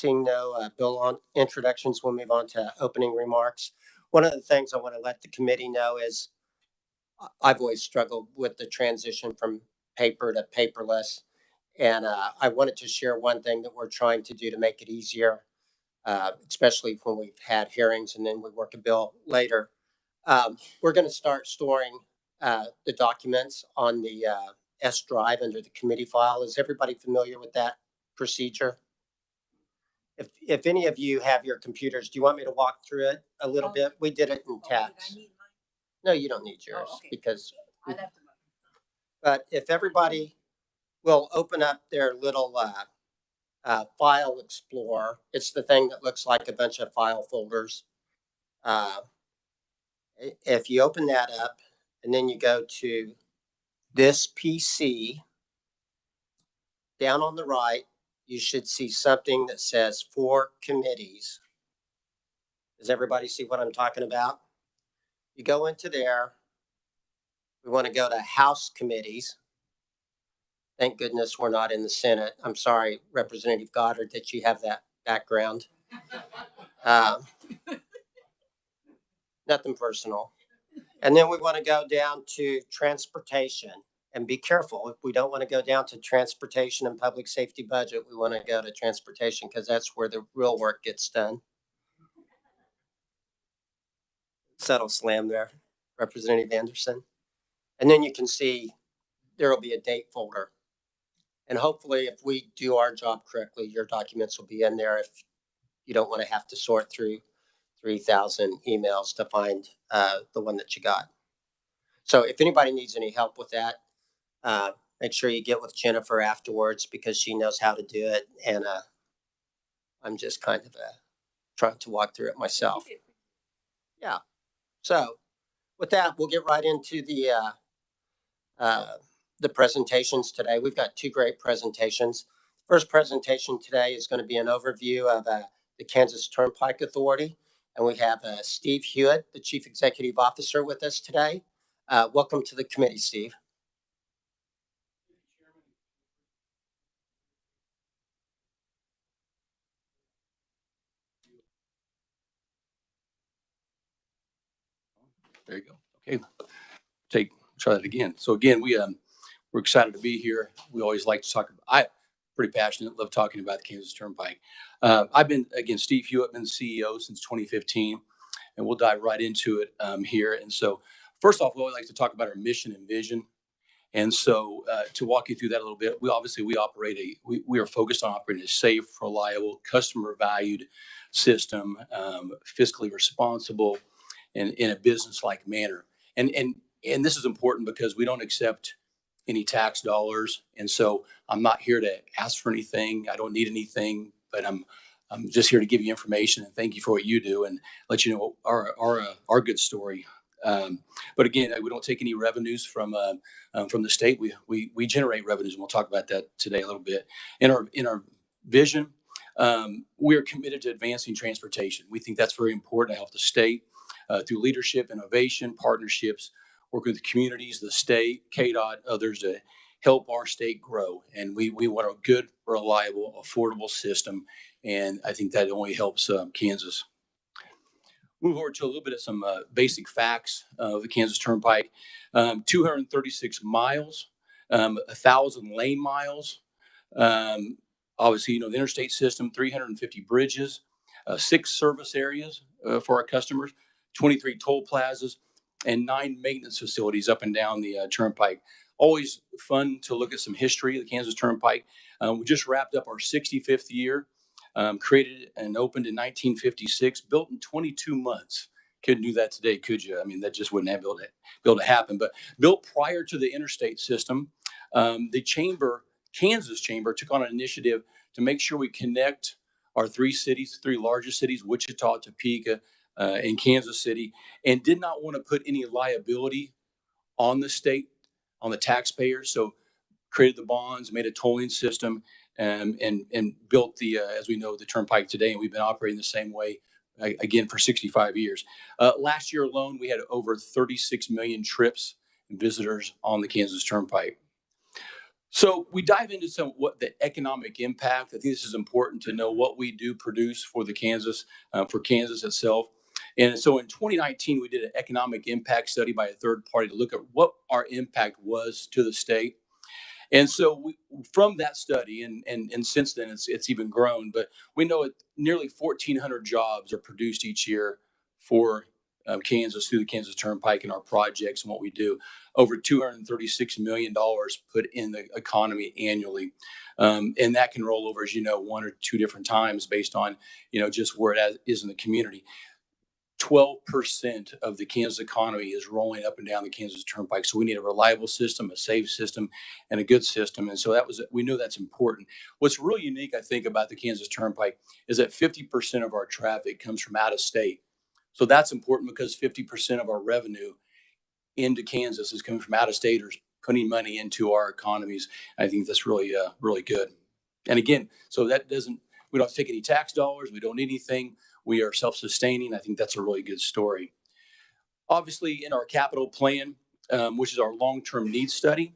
Seeing no bill on introductions, we'll move on to opening remarks. One of the things I want to let the committee know is I've always struggled with the transition from paper to paperless. And I wanted to share one thing that we're trying to do to make it easier, especially when we've had hearings and then we work a bill later. We're going to start storing the documents on the S drive under the committee file. Is everybody familiar with that procedure? If any of you have your computers, do you want me to walk through it a little bit? We did it in text. No, you don't need yours because. But if everybody will open up their little file explorer, it's the thing that looks like a bunch of file folders. If you open that up and then you go to this PC, down on the right, you should see something that says 4 committees. Does everybody see what I'm talking about? You go into there. We want to go to House committees. Thank goodness we're not in the Senate. I'm sorry, Representative Goddard, that you have that background. Nothing personal. And then we want to go down to transportation. And be careful, if we don't want to go down to transportation and public safety budget, we want to go to transportation because that's where the real work gets done. Subtle slam there, Representative Anderson. And then you can see there will be a date folder. And hopefully if we do our job correctly, your documents will be in there if you don't want to have to sort through 3,000 emails to find the one that you got. So if anybody needs any help with that, make sure you get with Jennifer afterwards because she knows how to do it. And I'm just kind of trying to walk through it myself. Yeah. So with that, we'll get right into the presentations today. We've got 2 great presentations. First presentation today is going to be an overview of the Kansas Turnpike Authority. And we have Steve Hewitt, the Chief Executive Officer, with us today. Welcome to the committee, Steve. There you go. Okay, try that again. So again, we're excited to be here. We always like to talk about. I'm pretty passionate. Love talking about the Kansas Turnpike. I've been Steve Hewitt, been CEO since 2015, and we'll dive right into it here. And so, first off, we always like to talk about our mission and vision. And so, to walk you through that a little bit, we are focused on operating a safe, reliable, customer valued system, fiscally responsible, and in a business-like manner. And this is important because we don't accept any tax dollars. And so I'm not here to ask for anything. I don't need anything, but I'm just here to give you information and thank you for what you do and let you know our good story. But again, we don't take any revenues from the state. We generate revenues, and we'll talk about that today a little bit. In our vision, we are committed to advancing transportation. We think that's very important to help the state through leadership, innovation, partnerships, working with the communities, the state, Kdot, others to help our state grow. And we want a good, reliable, affordable system. And I think that only helps Kansas. Move over to a little bit of some basic facts of the Kansas Turnpike. 236 miles, 1,000 lane miles. Obviously, the interstate system, 350 bridges, 6 service areas for our customers, 23 toll plazas, and 9 maintenance facilities up and down the Turnpike. Always fun to look at some history of the Kansas Turnpike. We just wrapped up our 65th year. Created and opened in 1956, built in 22 months. Couldn't do that today, could you? I mean, that just wouldn't have been able to happen. But built prior to the interstate system, the Kansas Chamber, took on an initiative to make sure we connect our 3 cities, 3 largest cities, Wichita, Topeka, and Kansas City, and did not want to put any liability on the state, on the taxpayers. So created the bonds, made a tolling system, and built as we know, the Turnpike today. And we've been operating the same way, again, for 65 years. Last year alone, we had over 36 million trips and visitors on the Kansas Turnpike. So we dive into what the economic impact. I think this is important to know what we do produce for Kansas itself. And so in 2019, we did an economic impact study by a third party to look at what our impact was to the state. And so from that study, and since then it's even grown, but we know nearly 1,400 jobs are produced each year for Kansas through the Kansas Turnpike and our projects and what we do. Over $236 million put in the economy annually. And that can roll over, as you know, one or two different times based on, just where it is in the community. 12% of the Kansas economy is rolling up and down the Kansas Turnpike. So we need a reliable system, a safe system, and a good system. And so we know that's important. What's really unique, I think, about the Kansas Turnpike is that 50% of our traffic comes from out of state. So that's important because 50% of our revenue into Kansas is coming from out of staters putting money into our economies. I think that's really, really good. And again, so we don't take any tax dollars. We don't need anything. We are self-sustaining. I think that's a really good story. Obviously, in our capital plan, which is our long-term needs study,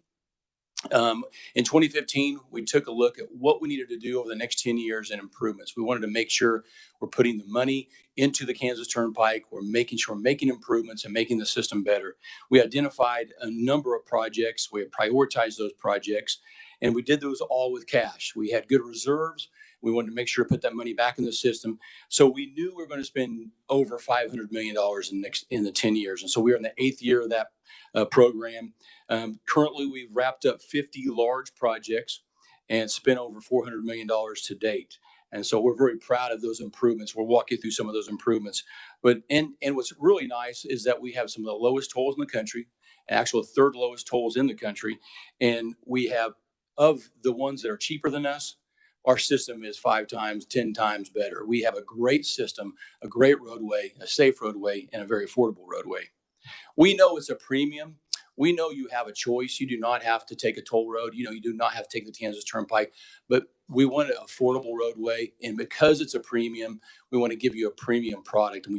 in 2015, we took a look at what we needed to do over the next 10 years in improvements. We wanted to make sure we're putting the money into the Kansas Turnpike. We're making sure we're making improvements and making the system better. We identified a number of projects. We prioritized those projects, and we did those all with cash. We had good reserves. We wanted to make sure to put that money back in the system. So we knew we were going to spend over $500 million in the 10 years. And so we are in the 8th year of that program. Currently, we've wrapped up 50 large projects and spent over $400 million to date. And so we're very proud of those improvements. We'll walk you through some of those improvements. And what's really nice is that we have some of the lowest tolls in the country, actual third lowest tolls in the country. And we have, of the ones that are cheaper than us, our system is 5 times, 10 times better. We have a great system, a great roadway, a safe roadway, and a very affordable roadway. We know it's a premium. We know you have a choice. You do not have to take a toll road. You do not have to take the Kansas Turnpike, but we want an affordable roadway. And because it's a premium, we want to give you a premium product, and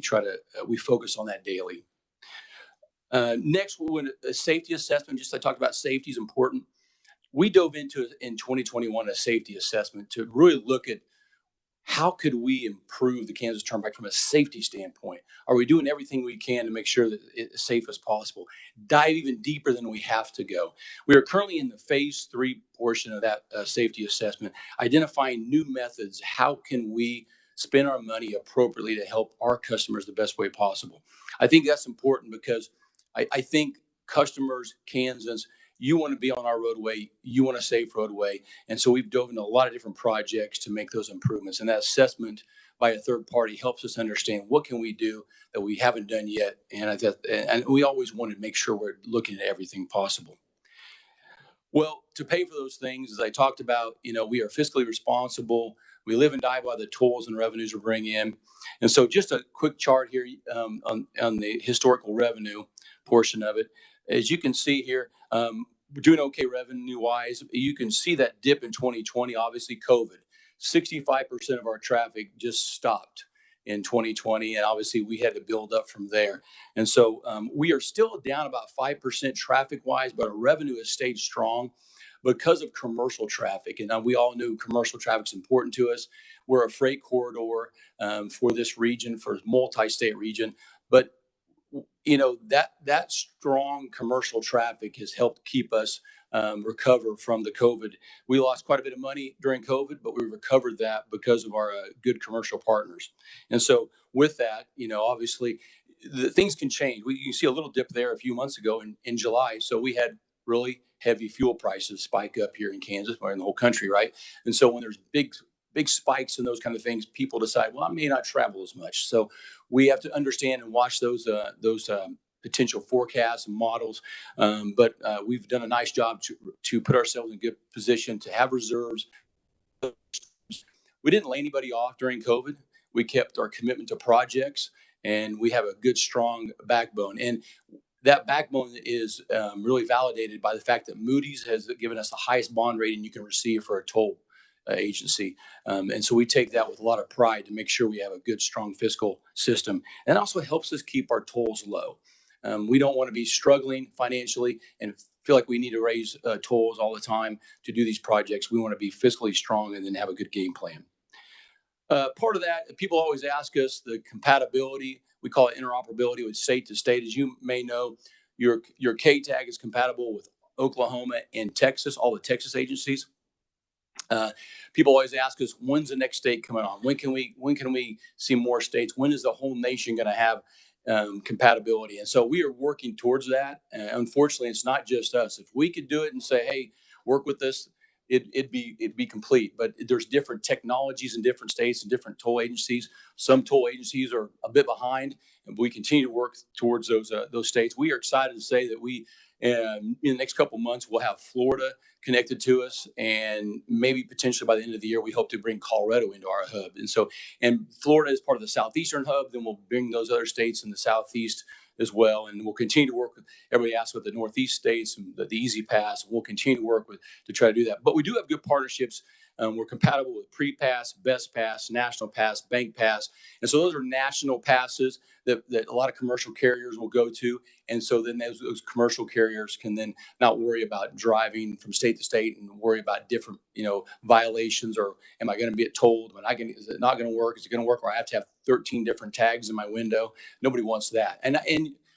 we focus on that daily. Next, we want a safety assessment. Just like I talked about, safety is important. We dove into, in 2021, a safety assessment to really look at how could we improve the Kansas Turnpike from a safety standpoint? Are we doing everything we can to make sure that it's as safe as possible? Dive even deeper than we have to go. We are currently in the phase 3 portion of that safety assessment, identifying new methods. How can we spend our money appropriately to help our customers the best way possible? I think that's important because I think customers, Kansans, you want to be on our roadway. You want a safe roadway. And so we've dove into a lot of different projects to make those improvements. And that assessment by a third party helps us understand what can we do that we haven't done yet. And we always want to make sure we're looking at everything possible. Well, to pay for those things, as I talked about, we are fiscally responsible. We live and die by the tolls and revenues we bring in. And so just a quick chart here on the historical revenue portion of it. As you can see here, we're doing okay revenue-wise. You can see that dip in 2020, obviously COVID. 65% of our traffic just stopped in 2020, and obviously we had to build up from there. And so we are still down about 5% traffic-wise, but our revenue has stayed strong because of commercial traffic. And we all knew commercial traffic is important to us. We're a freight corridor for this region, for multi-state region, but that strong commercial traffic has helped keep us recover from the COVID. We lost quite a bit of money during COVID, but we recovered that because of our good commercial partners. And so with that, obviously things can change. You can see a little dip there a few months ago in July. So we had really heavy fuel prices spike up here in Kansas or in the whole country, right? And so when there's big spikes and those kind of things, people decide, well, I may not travel as much. So we have to understand and watch those potential forecasts and models. But we've done a nice job to put ourselves in a good position to have reserves. We didn't lay anybody off during COVID. We kept our commitment to projects, and we have a good, strong backbone. And that backbone is really validated by the fact that Moody's has given us the highest bond rating you can receive for a toll agency. And so we take that with a lot of pride to make sure we have a good, strong fiscal system. And it also helps us keep our tolls low. We don't want to be struggling financially and feel like we need to raise tolls all the time to do these projects. We want to be fiscally strong and then have a good game plan. Part of that, people always ask us the compatibility. We call it interoperability with state to state. As you may know, your KTAG is compatible with Oklahoma and Texas, all the Texas agencies. People always ask us, when's the next state coming on? When can we see more states? When is the whole nation going to have compatibility? And so we are working towards that. Unfortunately, it's not just us. If we could do it and say, hey, work with us, it'd be complete. But there's different technologies in different states and different toll agencies. Some toll agencies are a bit behind, and we continue to work towards those states. We are excited to say that we, in the next couple of months, we'll have Florida connected to us, and maybe potentially by the end of the year, we hope to bring Colorado into our hub. And Florida is part of the southeastern hub. Then we'll bring those other states in the southeast as well, and we'll continue to work with. Everybody asks with the northeast states and the Easy Pass. We'll continue to work with to try to do that. But we do have good partnerships. We're compatible with Pre-Pass, Best Pass, National Pass, Bank Pass, and so those are national passes that a lot of commercial carriers will go to. And so then those commercial carriers can then not worry about driving from state to state and worry about different, violations, or am I going to be told? Is it not going to work? Is it going to work? Or I have to have 13 different tags in my window? Nobody wants that. And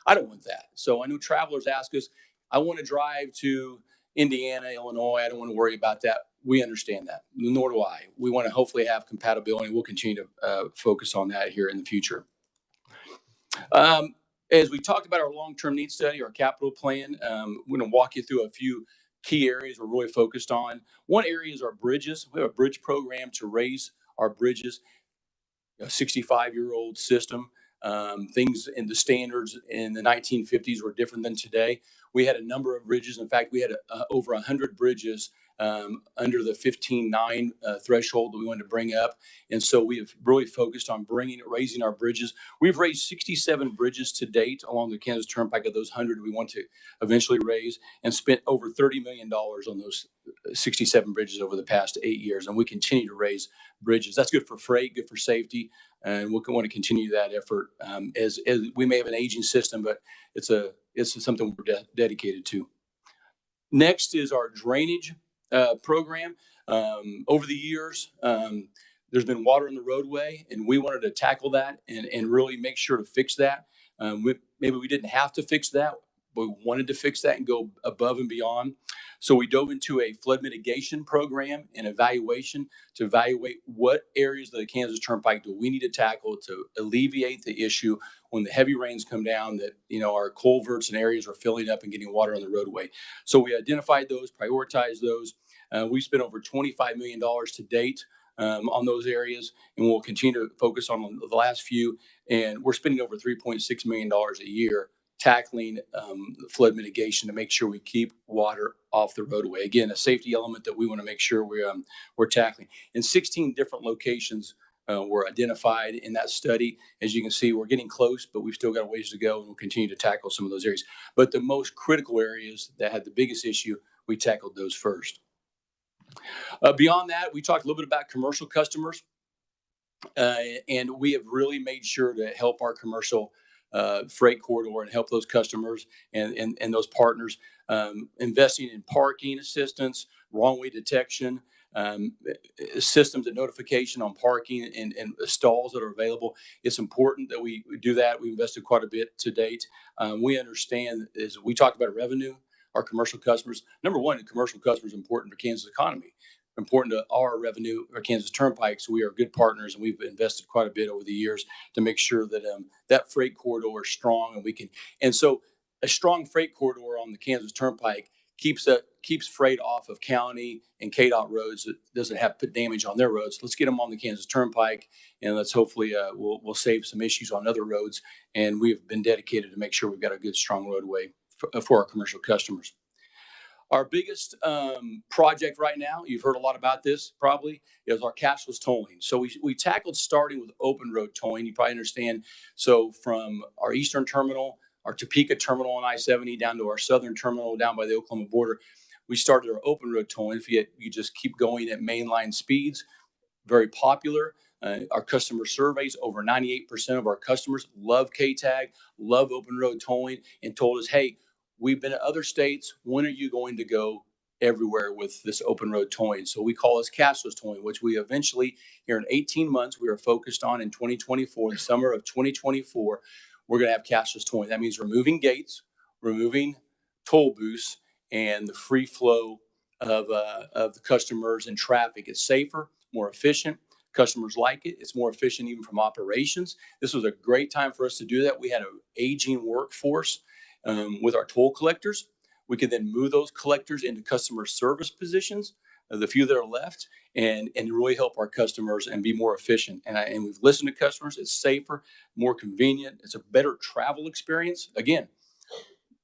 I don't want that. So I know travelers ask us, I want to drive to Indiana, Illinois. I don't want to worry about that. We understand that. Nor do I. We want to hopefully have compatibility. We'll continue to focus on that here in the future. As we talked about our long-term needs study, our capital plan, we're going to walk you through a few key areas we're really focused on. One area is our bridges. We have a bridge program to raise our bridges, a 65-year-old system. Things in the standards in the 1950s were different than today. We had a number of bridges. In fact, we had over 100 bridges under the 15.9 threshold that we wanted to bring up. And so we have really focused on raising our bridges. We've raised 67 bridges to date along the Kansas Turnpike. Of those 100 we want to eventually raise, and spent over $30 million on those 67 bridges over the past 8 years. And we continue to raise bridges. That's good for freight, good for safety. And we'll want to continue that effort as we may have an aging system, but it's something we're dedicated to. Next is our drainage program. Over the years, there's been water in the roadway, and we wanted to tackle that and really make sure to fix that. Maybe we didn't have to fix that, but we wanted to fix that and go above and beyond. So we dove into a flood mitigation program and evaluation to evaluate what areas of the Kansas Turnpike do we need to tackle to alleviate the issue when the heavy rains come down, that our culverts and areas are filling up and getting water on the roadway. So we identified those, prioritized those. We spent over $25 million to date on those areas, and we'll continue to focus on the last few. And we're spending over $3.6 million a year tackling flood mitigation to make sure we keep water off the roadway. Again, a safety element that we want to make sure we're tackling. In 16 different locations were identified in that study. As you can see, we're getting close, but we've still got a ways to go, and we'll continue to tackle some of those areas. But the most critical areas that had the biggest issue, we tackled those first. Beyond that, we talked a little bit about commercial customers, and we have really made sure to help our commercial freight corridor and help those customers and those partners, investing in parking assistance, wrong way detection, systems of notification on parking and stalls that are available. It's important that we do that. We invested quite a bit to date. We understand, as we talked about revenue, our commercial customers, number one, the commercial customers are important for Kansas economy, important to our revenue, our Kansas Turnpike. So we are good partners, and we've invested quite a bit over the years to make sure that that freight corridor is strong, and so a strong freight corridor on the Kansas Turnpike keeps freight off of county and Kdot roads that doesn't have put damage on their roads. Let's get them on the Kansas Turnpike, and let's hopefully we'll save some issues on other roads. And we've been dedicated to make sure we've got a good, strong roadway for our commercial customers. Our biggest project right now, you've heard a lot about this probably, is our cashless tolling. So we tackled starting with open road tolling. You probably understand. So from our eastern terminal, our Topeka terminal on I-70, down to our southern terminal down by the Oklahoma border, we started our open road tolling. If you just keep going at mainline speeds, very popular. Our customer surveys, over 98% of our customers love KTAG, love open road tolling, and told us, hey, we've been to other states. When are you going to go everywhere with this open road towing? So we call this cashless towing, which we eventually, here in 18 months, we are focused on in 2024, the summer of 2024, we're going to have cashless towing. That means removing gates, removing toll booths, and the free flow of the customers and traffic. It's safer, more efficient. Customers like it. It's more efficient even from operations. This was a great time for us to do that. We had an aging workforce with our toll collectors. We could then move those collectors into customer service positions, the few that are left, and really help our customers and be more efficient. And we've listened to customers. It's safer, more convenient. It's a better travel experience. Again,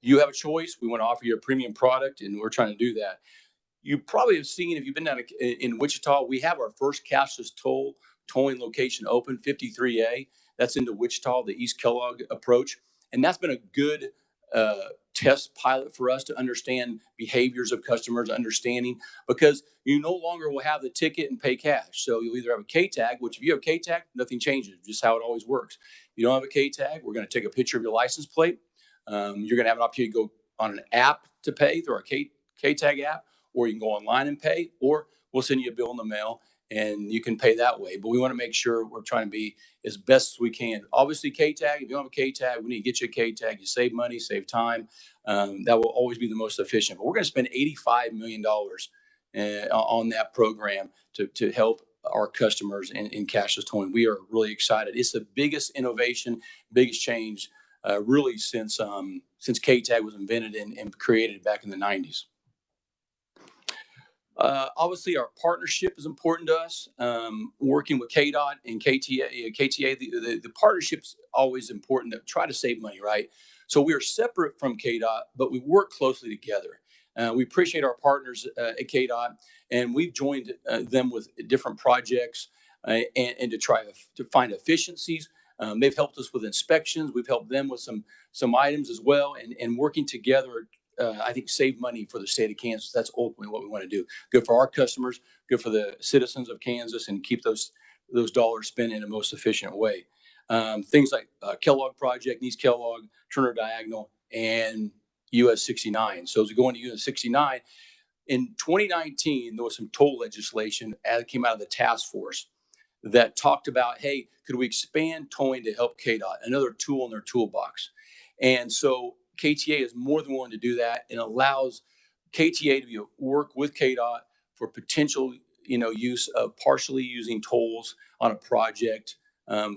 you have a choice. We want to offer you a premium product, and we're trying to do that. You probably have seen, if you've been down in Wichita, we have our first cashless towing location open, 53A. That's into Wichita, the East Kellogg approach. And that's been a good test pilot for us to understand behaviors of customers, understanding, because you no longer will have the ticket and pay cash. So you'll either have a K tag, which if you have a K tag, nothing changes, just how it always works. If you don't have a K tag, we're going to take a picture of your license plate. You're going to have an opportunity to go on an app to pay through our K tag app, or you can go online and pay, or we'll send you a bill in the mail and you can pay that way. But we want to make sure we're trying to be as best as we can. Obviously, K-Tag, if you don't have a K-Tag, we need to get you a K-Tag. You save money, save time. That will always be the most efficient. But we're going to spend $85 million on that program to help our customers in cashless towing. We are really excited. It's the biggest innovation, biggest change really since K-Tag was invented and created back in the 90s. Obviously, our partnership is important to us. Working with Kdot and KTA, the partnership's always important to try to save money, right? So we are separate from Kdot, but we work closely together. We appreciate our partners at Kdot, and we've joined them with different projects and to try to find efficiencies. They've helped us with inspections. We've helped them with some items as well, and working together. I think save money for the state of Kansas. That's ultimately what we want to do. Good for our customers, good for the citizens of Kansas, and keep those dollars spent in the most efficient way. Things like Kellogg Project, East Kellogg, Turner Diagonal, and US 69. So as we go into US 69, in 2019, there was some toll legislation that came out of the task force that talked about, hey, could we expand towing to help KDOT, another tool in their toolbox? And so KTA is more than willing to do that, and allows KTA to work with KDOT for potential, use of partially using tolls on a project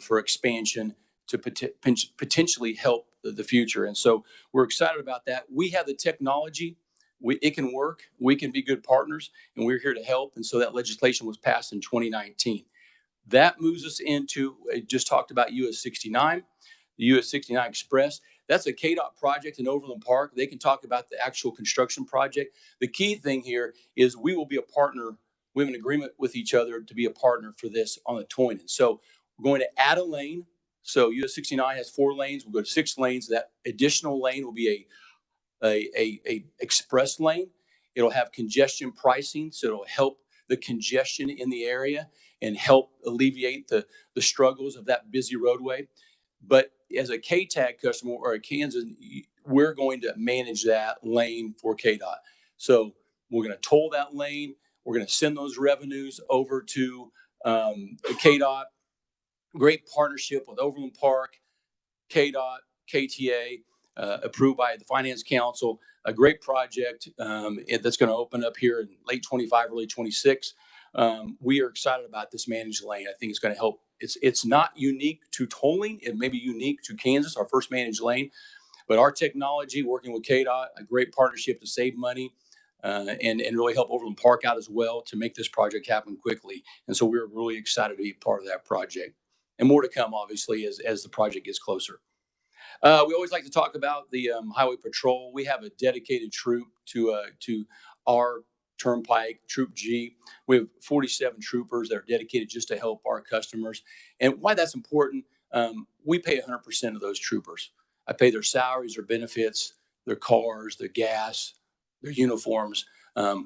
for expansion to potentially help the future. And so we're excited about that. We have the technology. It can work. We can be good partners, and we're here to help. And so that legislation was passed in 2019. That moves us into, I just talked about US 69, the US 69 Express. That's a KDOT project in Overland Park. They can talk about the actual construction project. The key thing here is we will be a partner. We have an agreement with each other to be a partner for this on the towing. And so we're going to add a lane. So US 69 has 4 lanes. We'll go to 6 lanes. That additional lane will be a express lane. It'll have congestion pricing, so it'll help the congestion in the area and help alleviate the struggles of that busy roadway. But as a K-Tag customer or a Kansas, we're going to manage that lane for KDOT. So we're going to toll that lane. We're going to send those revenues over to KDOT. Great partnership with Overland Park, KDOT, KTA, approved by the Finance Council. A great project that's going to open up here in late 25, early 26. We are excited about this managed lane. I think it's going to help. It's not unique to tolling. It may be unique to Kansas, our first managed lane. But our technology, working with KDOT, a great partnership to save money and really help Overland Park out as well to make this project happen quickly. And so we're really excited to be part of that project. And more to come, obviously, as the project gets closer. We always like to talk about the Highway Patrol. We have a dedicated troop to our Turnpike, Troop G. We have 47 troopers that are dedicated just to help our customers. And why that's important, we pay 100% of those troopers. I pay their salaries, their benefits, their cars, their gas, their uniforms.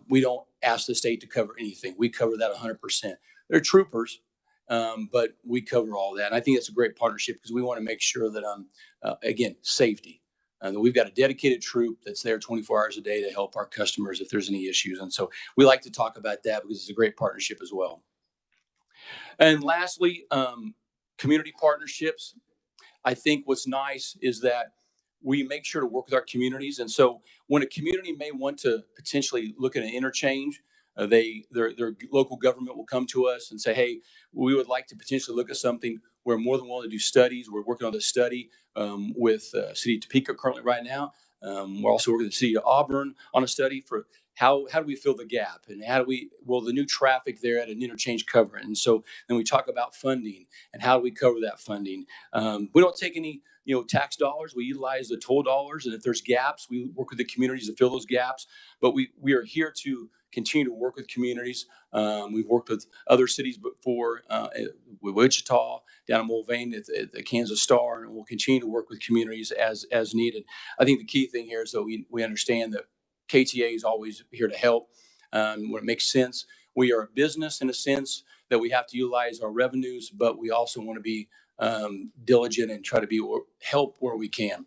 We don't ask the state to cover anything. We cover that 100%. They're troopers, but we cover all that. And I think it's a great partnership because we want to make sure that, again, safety. We've got a dedicated troop that's there 24 hours a day to help our customers if there's any issues. And so we like to talk about that because it's a great partnership as well. And lastly, community partnerships. I think what's nice is that we make sure to work with our communities. And so when a community may want to potentially look at an interchange, their local government will come to us and say, hey, we would like to potentially look at something. We're more than willing to do studies. We're working on this study with City of Topeka currently right now. We're also working with the City of Auburn on a study for how do we fill the gap, and will the new traffic there at an interchange cover it? And so then we talk about funding and how do we cover that funding. We don't take any tax dollars. We utilize the toll dollars, and if there's gaps, we work with the communities to fill those gaps. But we are here to continue to work with communities. We've worked with other cities before, with Wichita, down in Mulvane at the Kansas Star, and we'll continue to work with communities as needed. I think the key thing here is that we understand that KTA is always here to help when it makes sense. We are a business in a sense that we have to utilize our revenues, but we also want to be diligent and try to help where we can.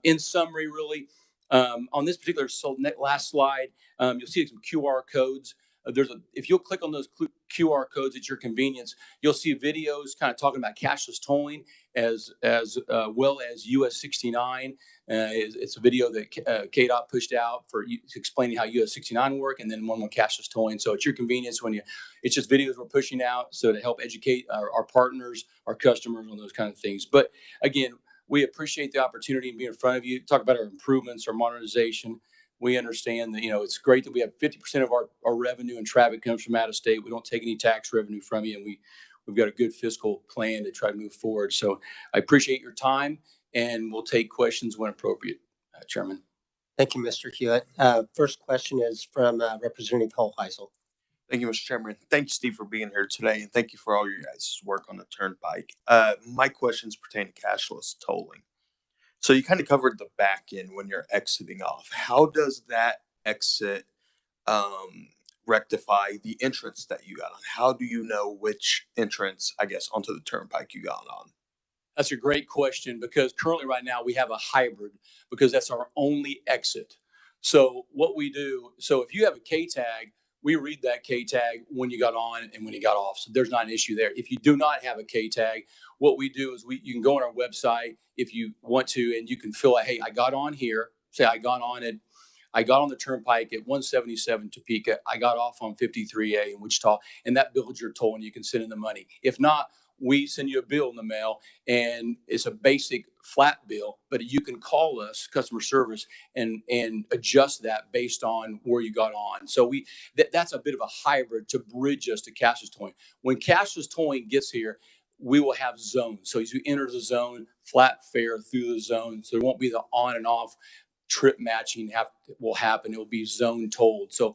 In summary, really, on this particular last slide, you'll see some QR codes. If you'll click on those QR codes at your convenience, you'll see videos kind of talking about cashless tolling as well as US 69. It's a video that Kdot pushed out for explaining how US 69 work, and then one on cashless tolling. So at your convenience, it's just videos we're pushing out so to help educate our partners, our customers on those kind of things. But again, we appreciate the opportunity to be in front of you, talk about our improvements, our modernization. We understand that, it's great that we have 50% of our revenue and traffic comes from out of state. We don't take any tax revenue from you, and we've got a good fiscal plan to try to move forward. So I appreciate your time, and we'll take questions when appropriate, Chairman. Thank you, Mr. Hewitt. First question is from Representative Holheisel. Thank you, Mr. Chairman. Thank you, Steve, for being here today, and thank you for all your guys' work on the Turnpike. My questions pertain to cashless tolling. So you kind of covered the back end when you're exiting off. How does that exit rectify the entrance that you got on? How do you know which entrance, I guess, onto the Turnpike you got on? That's a great question, because currently right now we have a hybrid because that's our only exit. So what we do, if you have a K tag, we read that K tag when you got on and when you got off. So there's not an issue there. If you do not have a K tag, what we do is you can go on our website if you want to, and you can fill out, hey, I got on here. Say I got on the Turnpike at 177 Topeka. I got off on 53A in Wichita, and that builds your toll, and you can send in the money. If not, we send you a bill in the mail, and it's a basic flat bill, but you can call us, customer service, and adjust that based on where you got on. So that's a bit of a hybrid to bridge us to cashless tolling. When cashless tolling gets here, we will have zones. So as you enter the zone, flat fare through the zone. So there won't be the on and off trip matching will happen. It will be zone tolled. So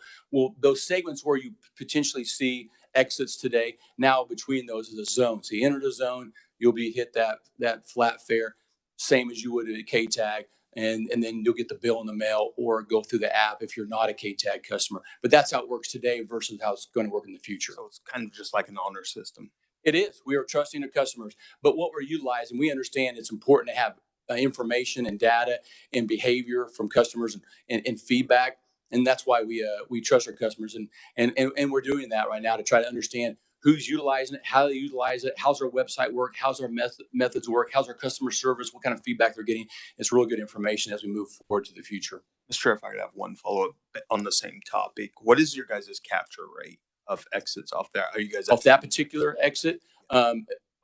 those segments where you potentially see exits today, now between those is a zone. So you enter the zone, you'll be hit that flat fare, same as you would at a K tag, and then you'll get the bill in the mail or go through the app if you're not a K tag customer. But that's how it works today versus how it's going to work in the future. So it's kind of just like an honor system. It is. We are trusting our customers, but what we're utilizing, we understand it's important to have information and data and behavior from customers and feedback. And that's why we trust our customers, and we're doing that right now to try to understand who's utilizing it, how they utilize it, how's our website work, how's our methods work, how's our customer service, what kind of feedback they're getting. It's really good information as we move forward to the future. Mr. If I could have one follow-up on the same topic, what is your guys' capture rate of exits off there? Are you guys off that particular exit?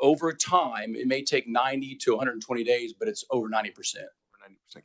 Over time, it may take 90 to 120 days, but it's over 90%.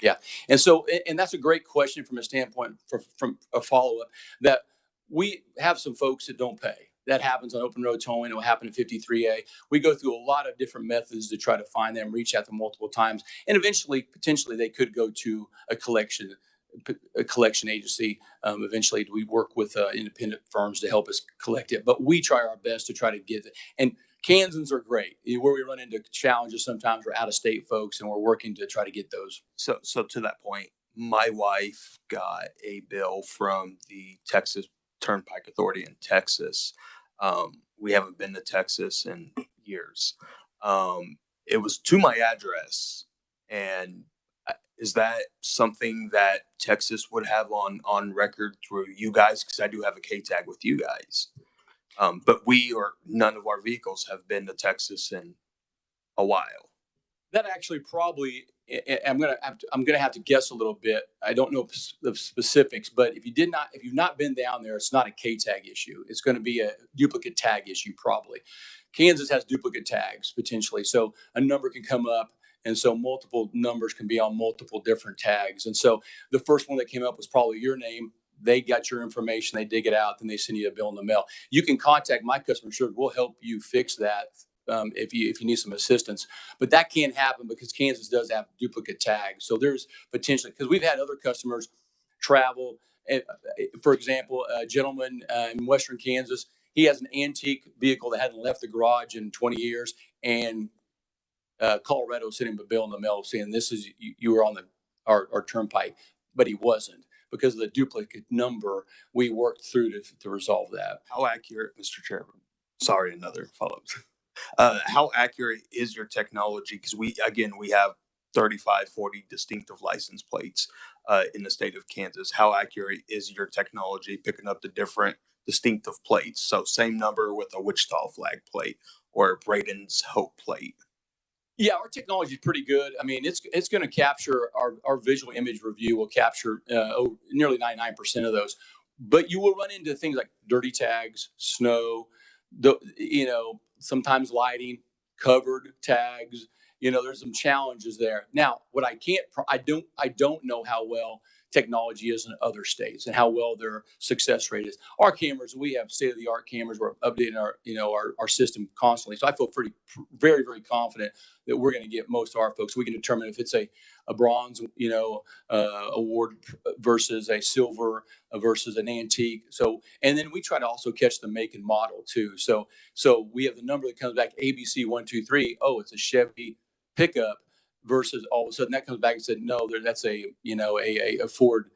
Yeah. And so, and that's a great question from a standpoint from a follow-up, that we have some folks that don't pay. That happens on open road tolling. It will happen at 53A. We go through a lot of different methods to try to find them, reach out to multiple times, and eventually, potentially, they could go to a collection agency. Eventually, we work with independent firms to help us collect it, but we try our best to try to get it. And Kansans are great. Where we run into challenges, sometimes we're out of state folks, and we're working to try to get those. So to that point, my wife got a bill from the Texas Turnpike Authority in Texas. We haven't been to Texas in years. It was to my address, and Is that something that Texas would have on record through you guys? Because I do have a K tag with you guys, but none of our vehicles have been to Texas in a while. That actually probably, I'm gonna have to guess a little bit. I don't know the specifics, but if you've not been down there, it's not a K tag issue. It's going to be a duplicate tag issue probably. Kansas has duplicate tags potentially, so a number can come up, and so multiple numbers can be on multiple different tags. And so the first one that came up was probably your name. They got your information, they dig it out, then they send you a bill in the mail. You can contact my customer service. We'll help you fix that if you need some assistance. But that can't happen because Kansas does have duplicate tags. So there's potentially, because we've had other customers travel. For example, a gentleman in Western Kansas, he has an antique vehicle that hadn't left the garage in 20 years, and Colorado sent him a bill in the mail saying this is you were on our turnpike, but he wasn't because of the duplicate number. We worked through to resolve that. How accurate, Mr. Chairman? Sorry, another follow-up. How accurate is your technology? Because we have 35, 40 distinctive license plates in the state of Kansas. How accurate is your technology picking up the different distinctive plates? So same number with a Wichita flag plate or Braden's Hope plate. Yeah, our technology is pretty good. I mean, it's going to capture our visual image review will capture nearly 99% of those. But you will run into things like dirty tags, snow, sometimes lighting, covered tags. There's some challenges there. Now, what I don't know how well technology is in other states and how well their success rate is. Our cameras, we have state of the art cameras. We're updating our system constantly. So I feel very, very confident that we're going to get most of our folks. We can determine if it's a bronze, award versus a silver versus an antique. So, and then we try to also catch the make and model too. So we have the number that comes back ABC 123. Oh, it's a Chevy pickup versus all of a sudden that comes back and said, no, that's a Ford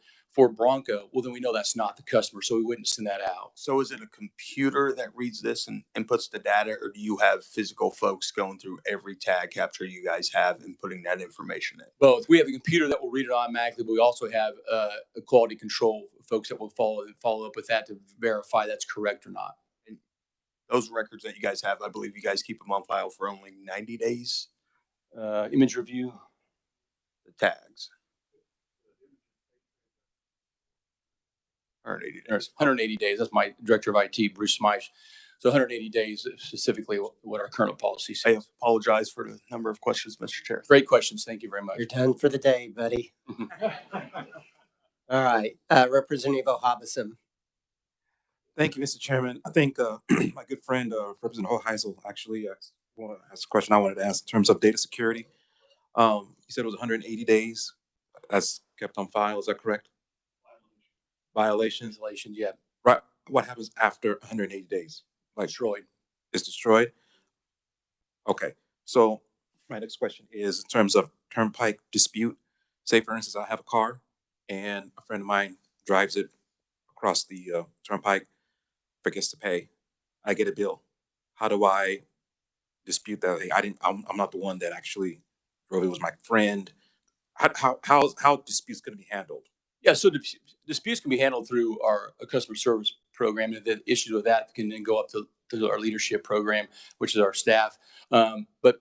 Bronco. Well, then we know that's not the customer. So we wouldn't send that out. So is it a computer that reads this and puts the data, or do you have physical folks going through every tag capture you guys have and putting that information in? Both. We have a computer that will read it automatically, but we also have a quality control folks that will follow up with that to verify that's correct or not. And those records that you guys have, I believe you guys keep them on file for only 90 days. Image review. The tags. 180 days. 180 days. That's my director of IT, Bruce Smysh. So 180 days is specifically what our current policy says. I apologize for the number of questions, Mr. Chair. Great questions. Thank you very much. You're done for the day, buddy. All right. Representative O'Hobson. Thank you, Mr. Chairman. I think my good friend, Representative Hoheisel, actually asked a question I wanted to ask in terms of data security. He said it was 180 days. That's kept on file. Is that correct? Violations. Yeah. Right. What happens after 180 days? Like Destroyed. It's destroyed? Okay. So my next question is in terms of Turnpike dispute. Say, for instance, I have a car and a friend of mine drives it across the Turnpike, forgets to pay. I get a bill. How do I dispute that? Hey, I'm not the one that actually drove it. It was my friend. How disputes going to be handled? Yeah, so disputes can be handled through our customer service program, and the issues with that can then go up to our leadership program, which is our staff. But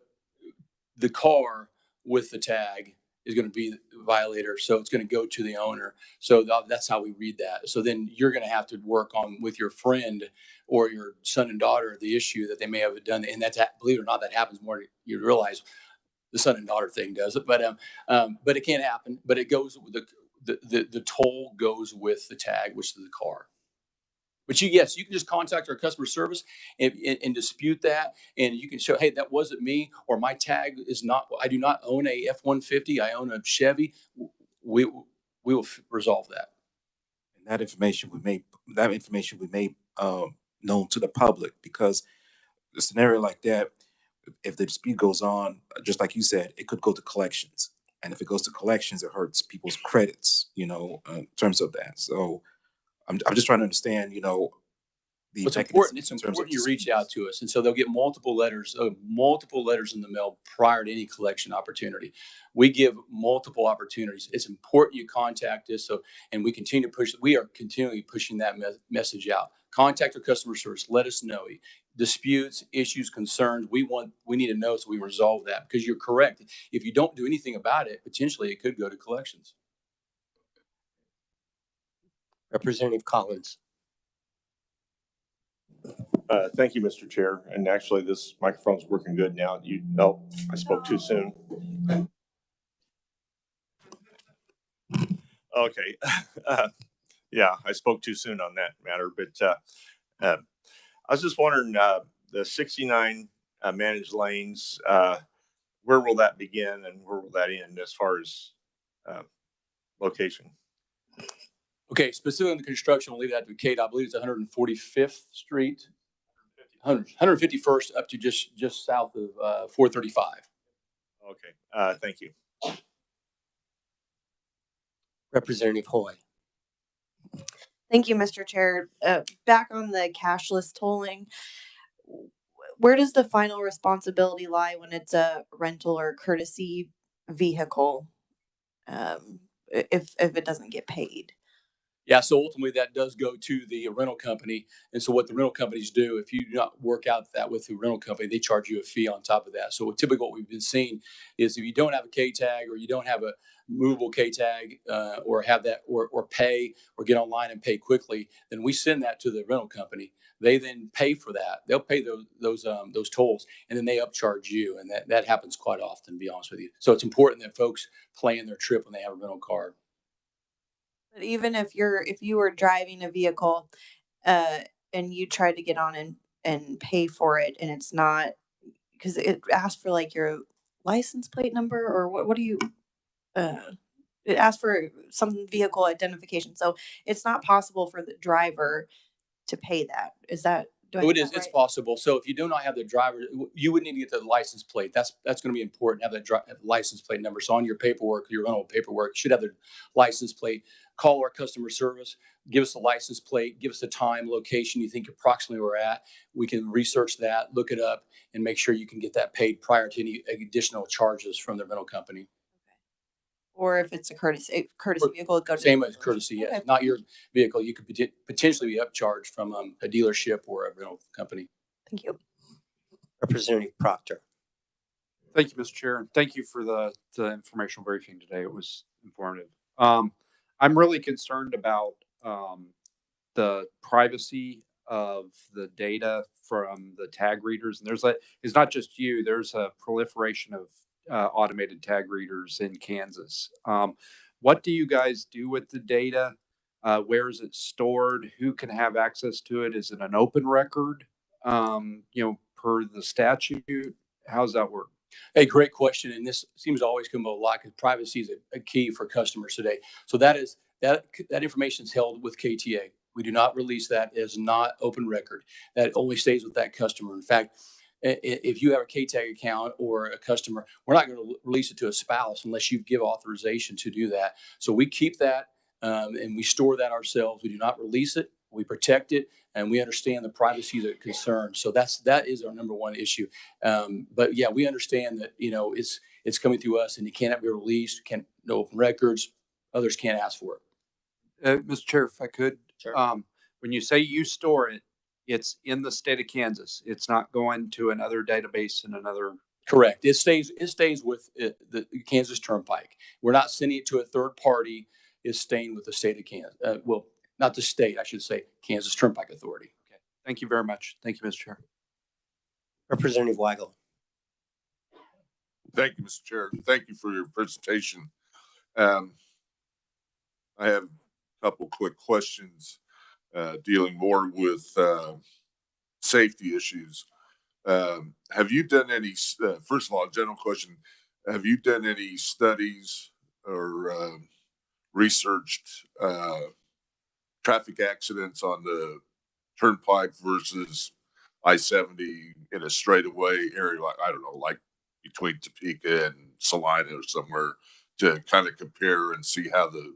the car with the tag is going to be the violator, so it's going to go to the owner. So that's how we read that. So then you're going to have to work on with your friend or your son and daughter the issue that they may have done, and that's, believe it or not, that happens more than you realize. The son and daughter thing does it, but it can't happen. But it goes with the toll goes with the tag, which is the car. But you can just contact our customer service and dispute that, and you can show, hey, that wasn't me, or my tag is not. I do not own a F-150. I own a Chevy. We will resolve that. And that information we made known to the public, because a scenario like that, if the dispute goes on, just like you said, it could go to collections. And if it goes to collections, it hurts people's credits, in terms of that. So I'm just trying to understand, the It's mechanism important. It's in terms of important you reach disputes? out to us, and so they'll get multiple letters in the mail prior to any collection opportunity. We give multiple opportunities. It's important you contact us. So, and we continue to push. We are continually pushing that message out. Contact our customer service. Let us know disputes, issues, concerns. We need to know so we resolve that. Because you're correct. If you don't do anything about it, potentially it could go to collections. Representative Collins. Thank you, Mr. Chair. And actually, this microphone's working good now. I spoke too soon. Okay. Yeah, I spoke too soon on that matter. But I was just wondering, the 69 managed lanes, where will that begin and where will that end as far as location? Okay, specifically in the construction, we'll leave that to Kdot. I believe it's 145th Street, 151st up to just south of 435. Okay, thank you. Representative Hoy. Thank you, Mr. Chair. Back on the cashless tolling, where does the final responsibility lie when it's a rental or courtesy vehicle, if it doesn't get paid? Yeah, so ultimately that does go to the rental company. And so what the rental companies do, if you do not work out that with the rental company, they charge you a fee on top of that. So typically what we've been seeing is if you don't have a K tag or you don't have a movable K tag or have that or pay or get online and pay quickly, then we send that to the rental company. They then pay for that. They'll pay those tolls, and then they upcharge you. And that happens quite often, to be honest with you. So it's important that folks plan their trip when they have a rental car. But even if you were driving a vehicle, and you try to get on and pay for it, and it's not, because it asks for like your license plate number or what do you, it asks for some vehicle identification. So it's not possible for the driver to pay that. Is that, do I So get it is. that It's right? possible. So if you do not have the driver, you would need to get the license plate. That's going to be important. Have that license plate number. So on your paperwork, your rental paperwork, you should have the license plate. Call our customer service. Give us the license plate. Give us the time, location you think approximately we're at. We can research that, look it up, and make sure you can get that paid prior to any additional charges from the rental company. Or if it's a courtesy vehicle, it goes Same as courtesy, yes. Okay. Not your vehicle. You could potentially be upcharged from a dealership or a rental company. Thank you. Representative Proctor. Thank you, Mr. Chair, and thank you for the informational briefing today. It was informative. I'm really concerned about the privacy of the data from the tag readers. And it's not just you, there's a proliferation of automated tag readers in Kansas. What do you guys do with the data? Where is it stored? Who can have access to it? Is it an open record? Per the statute? How's that work? Hey, great question. And this seems to always come up a lot because privacy is a key for customers today. So that information is held with KTA. We do not release that as not open record. That only stays with that customer. In fact, if you have a KTAG account or a customer, we're not going to release it to a spouse unless you give authorization to do that. So we keep that and we store that ourselves. We do not release it. We protect it, and we understand the privacy is a concern. So that is our number one issue. But yeah, we understand that it's coming through us, and it cannot be released. No open records. Others can't ask for it. Mr. Chair, if I could, Sure. When you say you store it, it's in the state of Kansas. It's not going to another database in another. Correct. It stays with the Kansas Turnpike. We're not sending it to a third party. It's staying with the state of Kansas. Well, not the state, I should say, Kansas Turnpike Authority. Okay. Thank you very much. Thank you, Mr. Chair. Representative Weigel. Thank you, Mr. Chair. Thank you for your presentation. I have a couple quick questions dealing more with safety issues. Have you done any, first of all, general question, have you done any studies or researched traffic accidents on the Turnpike versus I-70 in a straightaway area, like, I don't know, like between Topeka and Salina or somewhere, to kind of compare and see how the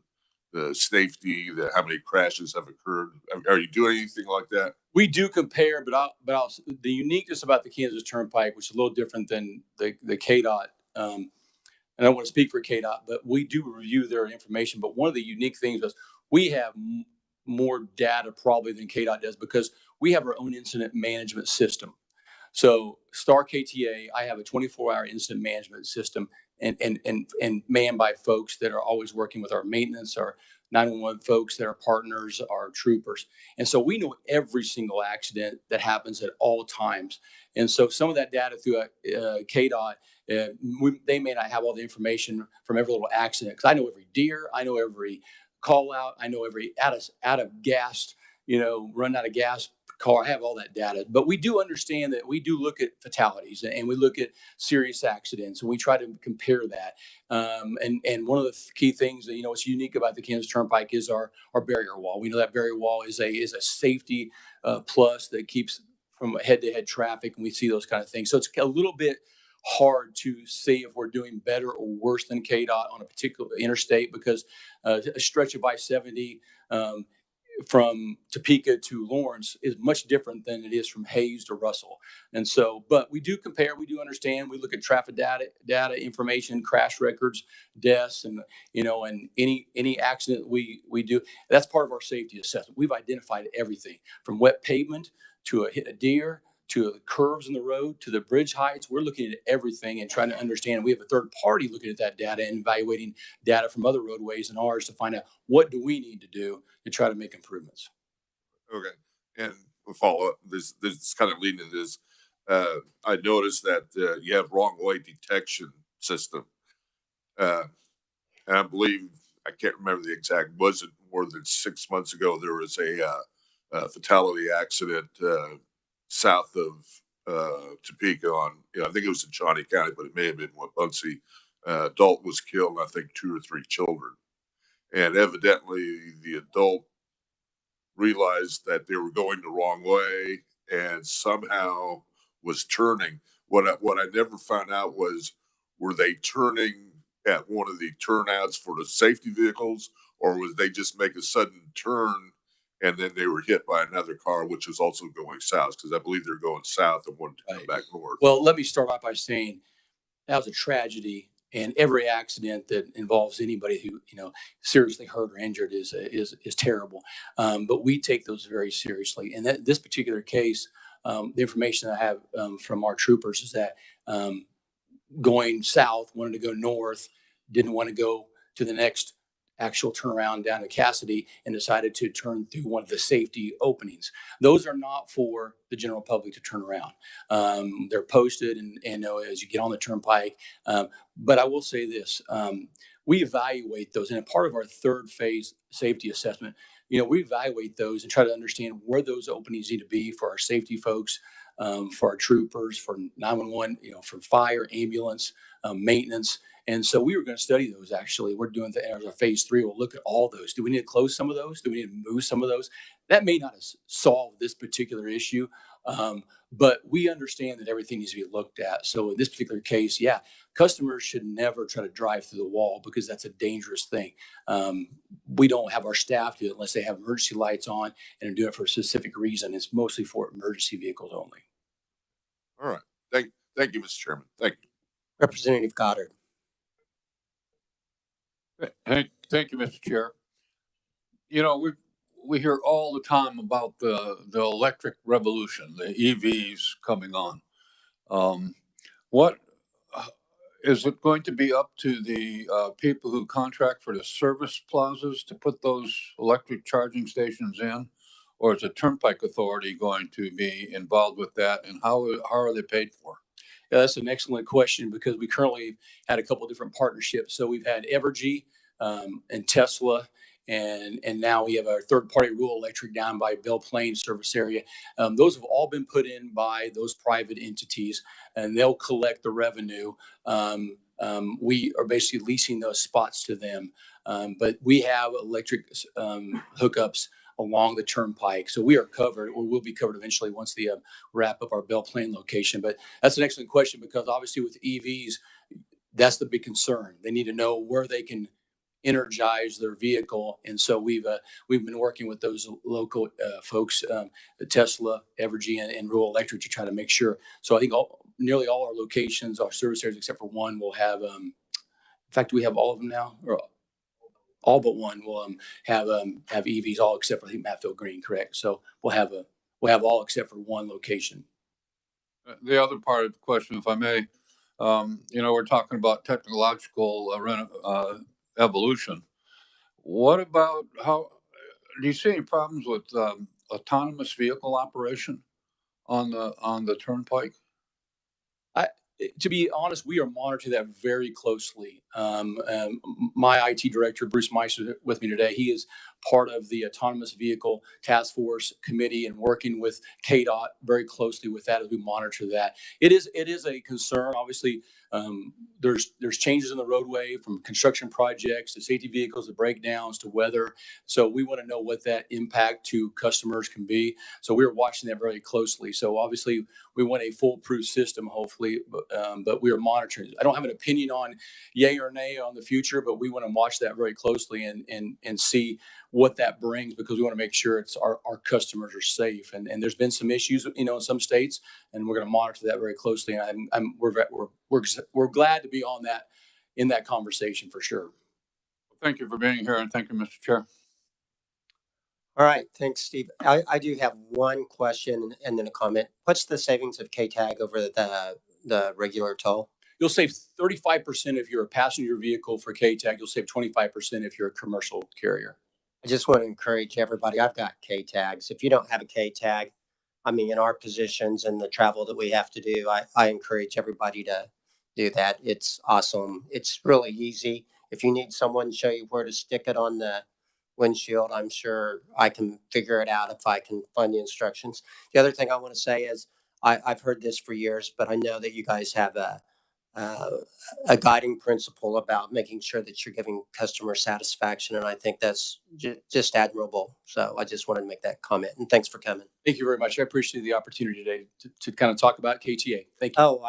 the safety, how many crashes have occurred? Are you doing anything like that? We do compare, the uniqueness about the Kansas Turnpike, which is a little different than the Kdot. And I don't want to speak for Kdot, but we do review their information. But one of the unique things is we have more data probably than Kdot does because we have our own incident management system. So Star KTA, I have a 24-hour incident management system and manned by folks that are always working with our maintenance, our 911 folks that are partners, our troopers. And so we know every single accident that happens at all times. And so some of that data through KDOT, they may not have all the information from every little accident because I know every deer, I know every call out, I know every out of gas, run out of gas car. I have all that data, but we do understand that we do look at fatalities and we look at serious accidents and we try to compare that. And one of the key things that, what's unique about the Kansas Turnpike is our barrier wall. We know that barrier wall is a safety plus that keeps from head-to-head traffic, and we see those kind of things. So it's a little bit hard to see if we're doing better or worse than KDOT on a particular interstate because a stretch of I-70 from Topeka to Lawrence is much different than it is from Hayes to Russell. And so, but we do compare, we do understand, we look at traffic data information, crash records, deaths, and, and any accident we do. That's part of our safety assessment. We've identified everything from wet pavement to a deer, to the curves in the road, to the bridge heights. We're looking at everything and trying to understand. We have a third party looking at that data and evaluating data from other roadways and ours to find out what do we need to do to try to make improvements. Okay. And a follow up, this kind of leading to this. I noticed that you have wrong way detection system. And I believe, I can't remember the exact, was it more than 6 months ago, there was a fatality accident south of Topeka on, I think it was in Shawnee County, but it may have been Wabunsee. Adult was killed, and I think 2 or 3 children. And evidently the adult realized that they were going the wrong way and somehow was turning. What I never found out was, were they turning at one of the turnouts for the safety vehicles, or was they just make a sudden turn and then they were hit by another car, which was also going south? Because I believe they're going south and wanted to come back north. Well, let me start off by saying that was a tragedy, and every accident that involves anybody who seriously hurt or injured is terrible. But we take those very seriously. And this particular case, the information I have from our troopers is that going south wanted to go north, didn't want to go to the next actual turnaround down to Cassidy, and decided to turn through one of the safety openings. Those are not for the general public to turn around. They're posted and as you get on the turnpike. But I will say this, we evaluate those, and a part of our third phase safety assessment, we evaluate those and try to understand where those openings need to be for our safety folks, for our troopers, for 911, for fire, ambulance, maintenance. And so we were going to study those. Actually, we're doing as our phase 3. We'll look at all those. Do we need to close some of those? Do we need to move some of those? That may not solve this particular issue, but we understand that everything needs to be looked at. So in this particular case, customers should never try to drive through the wall because that's a dangerous thing. We don't have our staff do it unless they have emergency lights on and are doing it for a specific reason. It's mostly for emergency vehicles only. All right. Thank you, Mr. Chairman. Thank you. Representative Goddard. Thank you, Mr. Chair. We hear all the time about the electric revolution, the EVs coming on. What is it going to be up to the people who contract for the service plazas to put those electric charging stations in, or is the Turnpike Authority going to be involved with that, and how are they paid for? Yeah, that's an excellent question because we currently had a couple of different partnerships. So we've had Evergy and Tesla, and now we have our third-party rural electric down by Belle Plaine service area. Those have all been put in by those private entities, and they'll collect the revenue. We are basically leasing those spots to them, but we have electric hookups along the turnpike. So we are covered, or will be covered eventually once the wrap up our Belle Plaine location. But that's an excellent question because obviously with EVs, that's the big concern. They need to know where they can energize their vehicle. And so we've been working with those local folks, Tesla, Evergy, and Rural Electric to try to make sure. So I think nearly all our locations, our service areas, except for one, will have. In fact, we have all of them now, or all but one will have EVs, all except for I think Matfield Green, correct? So we'll have all except for one location. The other part of the question, if I may, we're talking about technological evolution. What about do you see any problems with autonomous vehicle operation on the Turnpike? To be honest, we are monitoring that very closely. My IT director, Bruce Meister, with me today. He is part of the Autonomous Vehicle Task Force Committee and working with Kdot very closely with that as we monitor that. It is a concern. Obviously, there's changes in the roadway from construction projects to safety vehicles to breakdowns to weather. So we want to know what that impact to customers can be. So we're watching that very closely. So obviously, we want a foolproof system, hopefully, but we are monitoring. I don't have an opinion on yay or nay on the future, but we want to watch that very closely and see what that brings, because we want to make sure it's our customers are safe. And there's been some issues, in some states, and we're going to monitor that very closely. And we're glad to be in that conversation for sure. Thank you for being here, and thank you, Mr. Chair. All right, thanks, Steve. I do have one question and then a comment. What's the savings of KTAG over the regular toll? You'll save 35% if you're a passenger vehicle for KTAG. You'll save 25% if you're a commercial carrier. I just want to encourage everybody. I've got KTAGs. If you don't have a KTAG, in our positions and the travel that we have to do, I encourage everybody to do that. It's awesome. It's really easy. If you need someone to show you where to stick it on the windshield, I'm sure I can figure it out if I can find the instructions. The other thing I want to say is I've heard this for years, but I know that you guys have a guiding principle about making sure that you're giving customer satisfaction, and I think that's just admirable. So I just wanted to make that comment, and thanks for coming. Thank you very much. I appreciate the opportunity today to kind of talk about KTA. Thank you. Oh,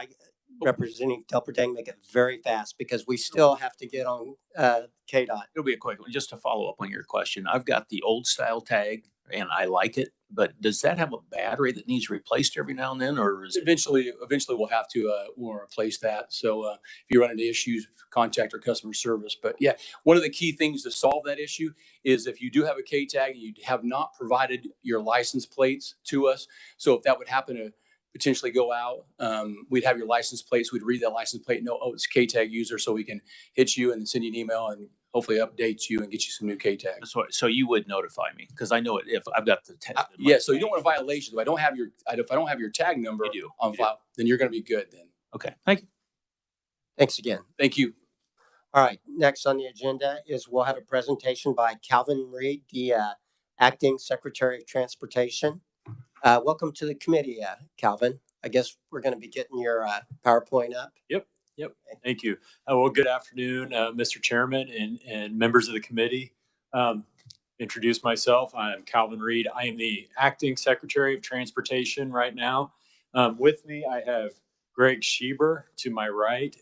Representing Delperdang, make it very fast because we still have to get on KDOT. It'll be a quick one, just to follow up on your question. I've got the old style tag and I like it, but does that have a battery that needs replaced every now and then, or is it? Eventually we'll have to we'll replace that. So if you run into issues, contact our customer service. But yeah, one of the key things to solve that issue is if you do have a K tag and you have not provided your license plates to us. So if that would happen to potentially go out, we'd have your license plates. We'd read that license plate, know, it's K tag user, so we can hit you and then send you an email and hopefully update you and get you some new K tags. So you would notify me, because I know it if I've got the tag. Yeah, so you don't want a violation. If I don't have your tag number on file, then you're going to be good then. Okay, thank you. Thanks again. Thank you. All right, next on the agenda is we'll have a presentation by Calvin Reed, the Acting Secretary of Transportation. Welcome to the committee, Calvin. I guess we're going to be getting your PowerPoint up. Yep. Thank you. Well, good afternoon, Mr. Chairman and members of the committee. Introduce myself. I'm Calvin Reed. I am the Acting Secretary of Transportation right now. With me, I have Greg Schieber to my right.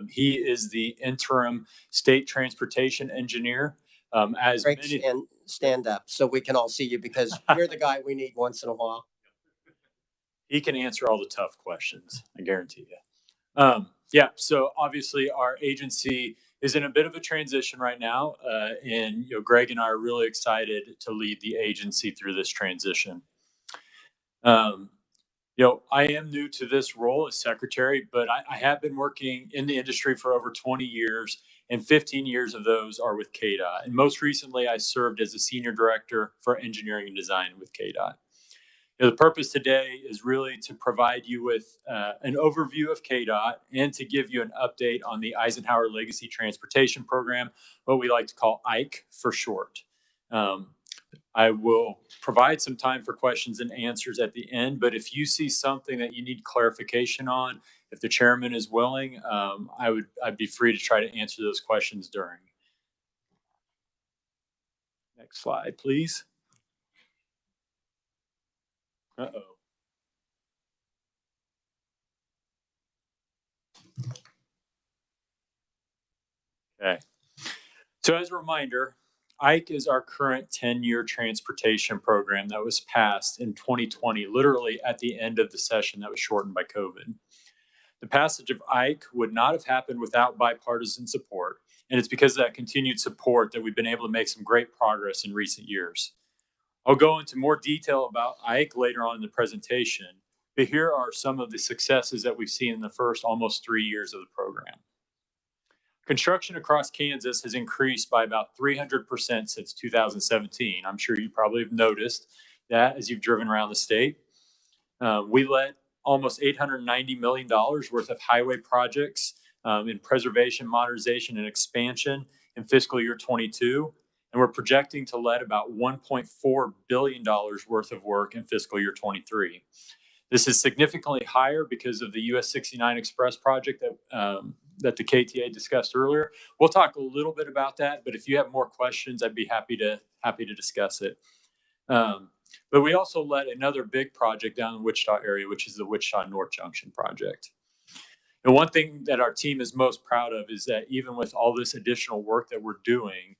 He is the interim state transportation engineer. Greg, stand up so we can all see you, because you're the guy we need once in a while. He can answer all the tough questions, I guarantee you. So obviously our agency is in a bit of a transition right now, and Greg and I are really excited to lead the agency through this transition. I am new to this role as secretary, but I have been working in the industry for over 20 years, and 15 years of those are with Kdot. And most recently, I served as a senior director for engineering and design with Kdot. The purpose today is really to provide you with an overview of Kdot and to give you an update on the Eisenhower Legacy Transportation Program, what we like to call EIC for short. I will provide some time for questions and answers at the end, but if you see something that you need clarification on, if the chairman is willing, I'd be free to try to answer those questions during. Next slide, please. Uh-oh. Okay. So as a reminder, IKE is our current 10-year transportation program that was passed in 2020, literally at the end of the session that was shortened by COVID. The passage of IKE would not have happened without bipartisan support, and it's because of that continued support that we've been able to make some great progress in recent years. I'll go into more detail about IKE later on in the presentation, but here are some of the successes that we've seen in the first almost 3 years of the program. Construction across Kansas has increased by about 300% since 2017. I'm sure you probably have noticed that as you've driven around the state. We let almost $890 million worth of highway projects in preservation, modernization, and expansion in fiscal year 22. And we're projecting to let about $1.4 billion worth of work in fiscal year 23. This is significantly higher because of the US 69 Express project that the KTA discussed earlier. We'll talk a little bit about that, but if you have more questions, I'd be happy to discuss it. But we also let another big project down in the Wichita area, which is the Wichita North Junction project. And one thing that our team is most proud of is that even with all this additional work that we're doing,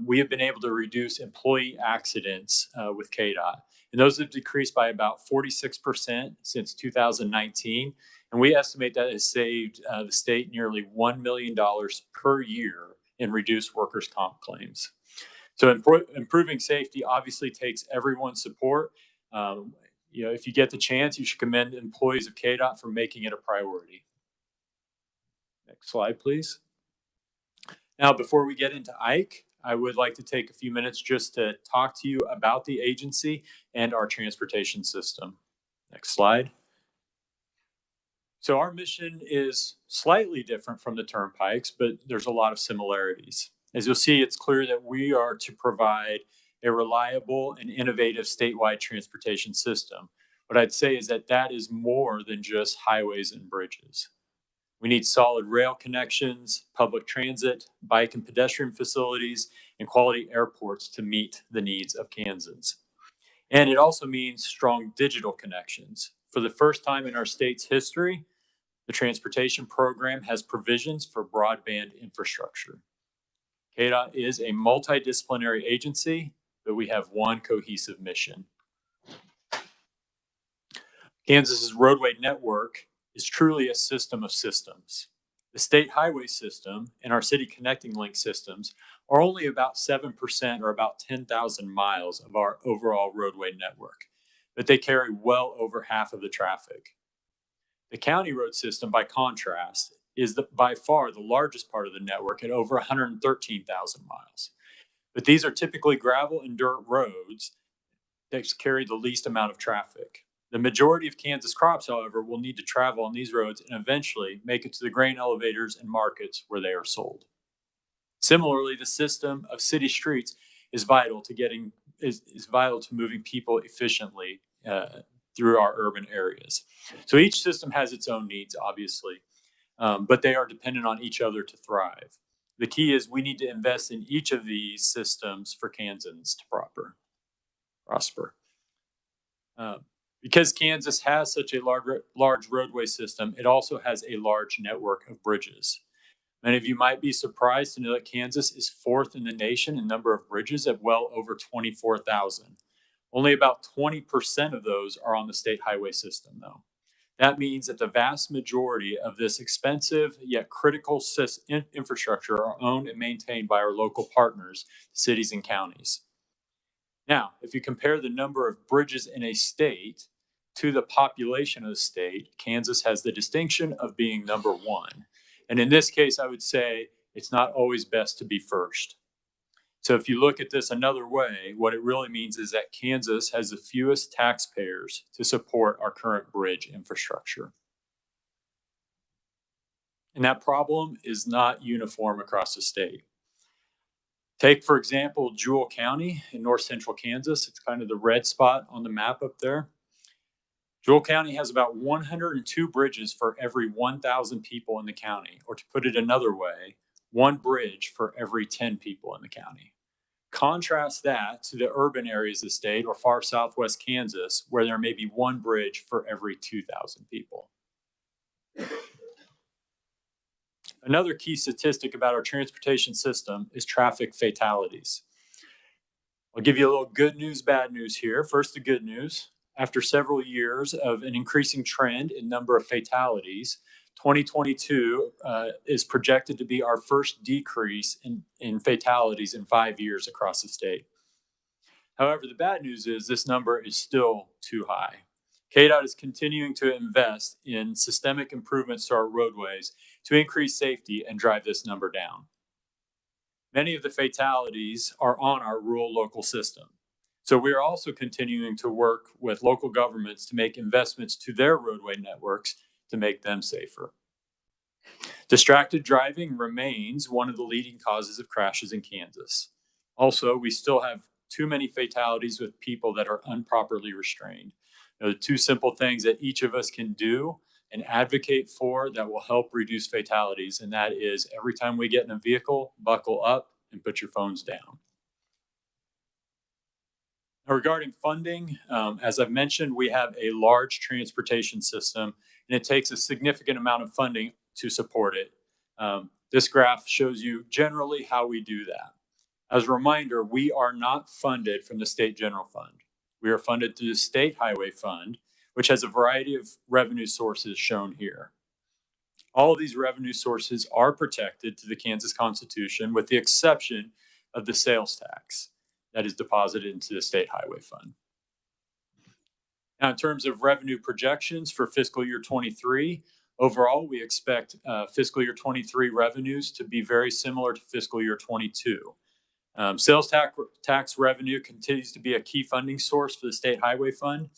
we have been able to reduce employee accidents with Kdot. And those have decreased by about 46% since 2019. And we estimate that has saved the state nearly $1 million per year in reduced workers' comp claims. So improving safety obviously takes everyone's support. If you get the chance, you should commend employees of Kdot for making it a priority. Next slide, please. Now, before we get into IKE, I would like to take a few minutes just to talk to you about the agency and our transportation system. Next slide. So our mission is slightly different from the Turnpikes, but there's a lot of similarities. As you'll see, it's clear that we are to provide a reliable and innovative statewide transportation system. What I'd say is that that is more than just highways and bridges. We need solid rail connections, public transit, bike and pedestrian facilities, and quality airports to meet the needs of Kansans. And it also means strong digital connections. For the first time in our state's history, the transportation program has provisions for broadband infrastructure. Kdot is a multidisciplinary agency, but we have one cohesive mission. Kansas's roadway network is truly a system of systems. The state highway system and our city connecting link systems are only about 7% or about 10,000 miles of our overall roadway network, but they carry well over half of the traffic. The county road system, by contrast, is by far the largest part of the network at over 113,000 miles. But these are typically gravel and dirt roads that carry the least amount of traffic. The majority of Kansas crops, however, will need to travel on these roads and eventually make it to the grain elevators and markets where they are sold. Similarly, the system of city streets is vital to moving people efficiently through our urban areas. So each system has its own needs, obviously, but they are dependent on each other to thrive. The key is we need to invest in each of these systems for Kansans to prosper. Because Kansas has such a large roadway system, it also has a large network of bridges. Many of you might be surprised to know that Kansas is fourth in the nation in number of bridges at well over 24,000. Only about 20% of those are on the state highway system, though. That means that the vast majority of this expensive yet critical infrastructure are owned and maintained by our local partners, cities and counties. Now, if you compare the number of bridges in a state to the population of the state, Kansas has the distinction of being number one. And in this case, I would say it's not always best to be first. So if you look at this another way, what it really means is that Kansas has the fewest taxpayers to support our current bridge infrastructure. And that problem is not uniform across the state. Take, for example, Jewell County in north central Kansas. It's kind of the red spot on the map up there. Jewell County has about 102 bridges for every 1,000 people in the county, or to put it another way, one bridge for every 10 people in the county. Contrast that to the urban areas of the state or far southwest Kansas, where there may be one bridge for every 2,000 people. Another key statistic about our transportation system is traffic fatalities. I'll give you a little good news, bad news here. First, the good news. After several years of an increasing trend in number of fatalities, 2022 is projected to be our first decrease in fatalities in 5 years across the state. However, the bad news is this number is still too high. Kdot is continuing to invest in systemic improvements to our roadways to increase safety and drive this number down. Many of the fatalities are on our rural local system. So we are also continuing to work with local governments to make investments to their roadway networks to make them safer. Distracted driving remains one of the leading causes of crashes in Kansas. Also, we still have too many fatalities with people that are improperly restrained. There are two simple things that each of us can do and advocate for that will help reduce fatalities. And that is every time we get in a vehicle, buckle up and put your phones down. Now, regarding funding, as I've mentioned, we have a large transportation system and it takes a significant amount of funding to support it. This graph shows you generally how we do that. As a reminder, we are not funded from the state general fund. We are funded through the state highway fund, which has a variety of revenue sources shown here. All of these revenue sources are protected to the Kansas Constitution with the exception of the sales tax that is deposited into the state highway fund. Now, in terms of revenue projections for fiscal year 23, overall, we expect fiscal year 23 revenues to be very similar to fiscal year 22. Sales tax revenue continues to be a key funding source for the state highway fund.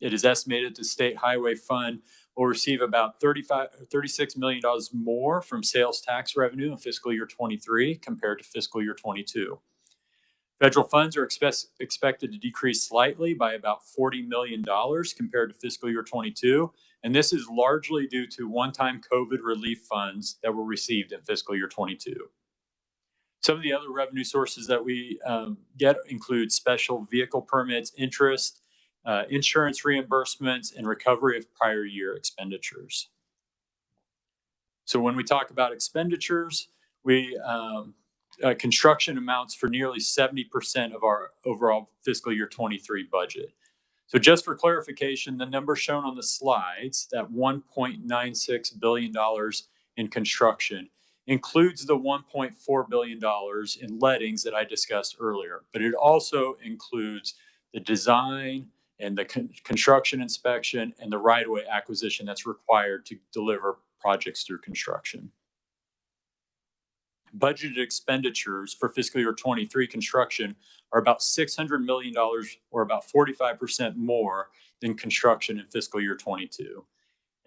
It is estimated the state highway fund will receive about $36 million more from sales tax revenue in fiscal year 23 compared to fiscal year 22. Federal funds are expected to decrease slightly by about $40 million compared to fiscal year 22. And this is largely due to one-time COVID relief funds that were received in fiscal year 22. Some of the other revenue sources that we get include special vehicle permits, interest, insurance reimbursements, and recovery of prior year expenditures. So when we talk about expenditures, construction amounts for nearly 70% of our overall fiscal year 23 budget. So just for clarification, the number shown on the slides, that $1.96 billion in construction, includes the $1.4 billion in lettings that I discussed earlier, but it also includes the design and the construction inspection and the right-of-way acquisition that's required to deliver projects through construction. Budgeted expenditures for fiscal year 23 construction are about $600 million, or about 45% more than construction in fiscal year 22.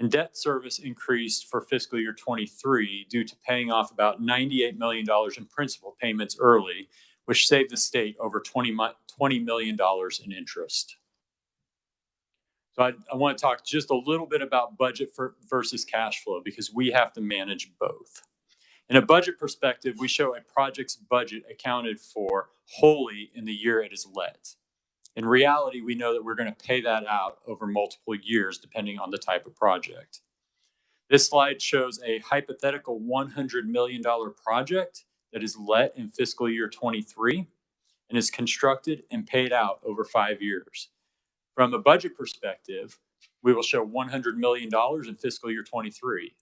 And debt service increased for fiscal year 23 due to paying off about $98 million in principal payments early, which saved the state over $20 million in interest. So I want to talk just a little bit about budget versus cash flow, because we have to manage both. In a budget perspective, we show a project's budget accounted for wholly in the year it is let. In reality, we know that we're going to pay that out over multiple years, depending on the type of project. This slide shows a hypothetical $100 million project that is let in fiscal year 23 and is constructed and paid out over 5 years. From a budget perspective, we will show $100 million in fiscal year 23,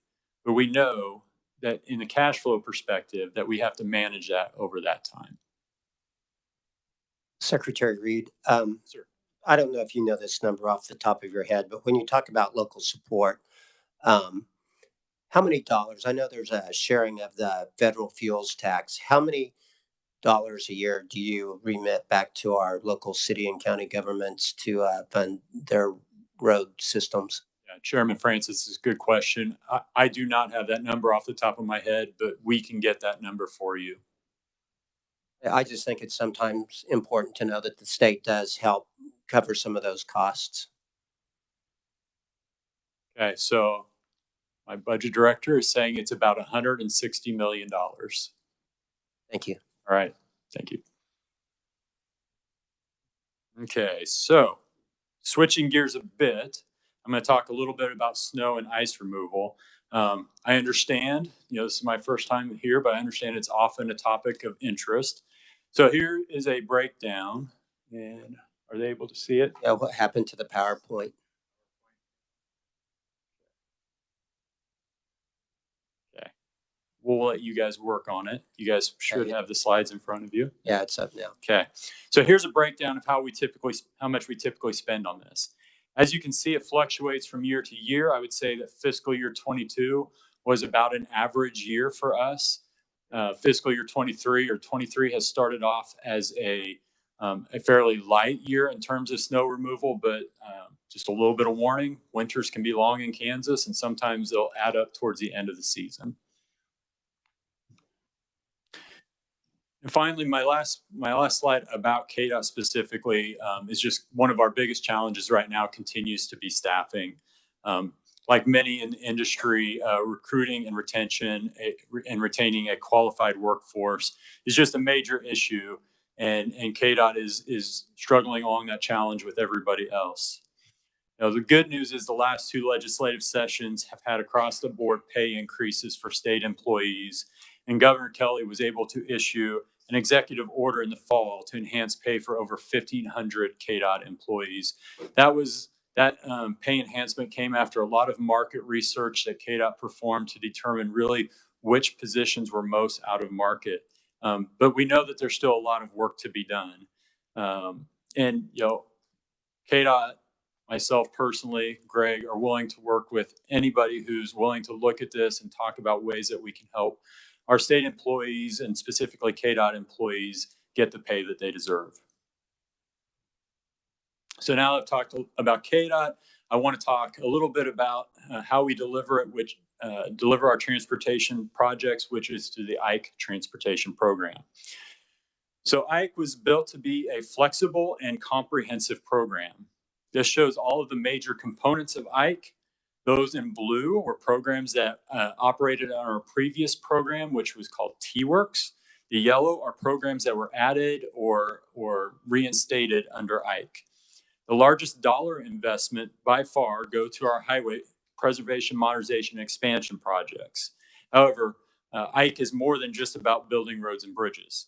but we know that in the cash flow perspective that we have to manage that over that time. Secretary Reed, Sir. I don't know if you know this number off the top of your head, but when you talk about local support, how many dollars? I know there's a sharing of the federal fuels tax. How many dollars a year do you remit back to our local city and county governments to fund their road systems? Yeah, Chairman Francis, this is a good question. I do not have that number off the top of my head, but we can get that number for you. I just think it's sometimes important to know that the state does help cover some of those costs. Okay, so my budget director is saying it's about $160 million. Thank you. All right, thank you. Okay, so switching gears a bit, I'm going to talk a little bit about snow and ice removal. I understand, this is my first time here, but I understand it's often a topic of interest. So here is a breakdown, and are they able to see it? Yeah, what happened to the PowerPoint? Okay. We'll let you guys work on it. You guys should have the slides in front of you. Yeah, it's up now. Okay. So here's a breakdown of how much we typically spend on this. As you can see, it fluctuates from year to year. I would say that fiscal year 22 was about an average year for us. Fiscal year 23 has started off as a fairly light year in terms of snow removal, but just a little bit of warning, winters can be long in Kansas, and sometimes they'll add up towards the end of the season. And finally, my last slide about Kdot specifically is just one of our biggest challenges right now continues to be staffing. Like many in the industry, recruiting and retention and retaining a qualified workforce is just a major issue, and Kdot is struggling along that challenge with everybody else. Now, the good news is the last 2 legislative sessions have had across the board pay increases for state employees, and Governor Kelly was able to issue an executive order in the fall to enhance pay for over 1,500 Kdot employees. That pay enhancement came after a lot of market research that Kdot performed to determine really which positions were most out of market. But we know that there's still a lot of work to be done. And Kdot, myself personally, Greg, are willing to work with anybody who's willing to look at this and talk about ways that we can help our state employees and specifically Kdot employees get the pay that they deserve. So now I've talked about Kdot, I want to talk a little bit about how we deliver it, which deliver our transportation projects, which is through the IKE transportation program. So IKE was built to be a flexible and comprehensive program. This shows all of the major components of IKE. Those in blue were programs that operated on our previous program, which was called T-Works. The yellow are programs that were added or reinstated under IKE. The largest dollar investment by far go to our highway preservation, modernization, and expansion projects. However, IKE is more than just about building roads and bridges.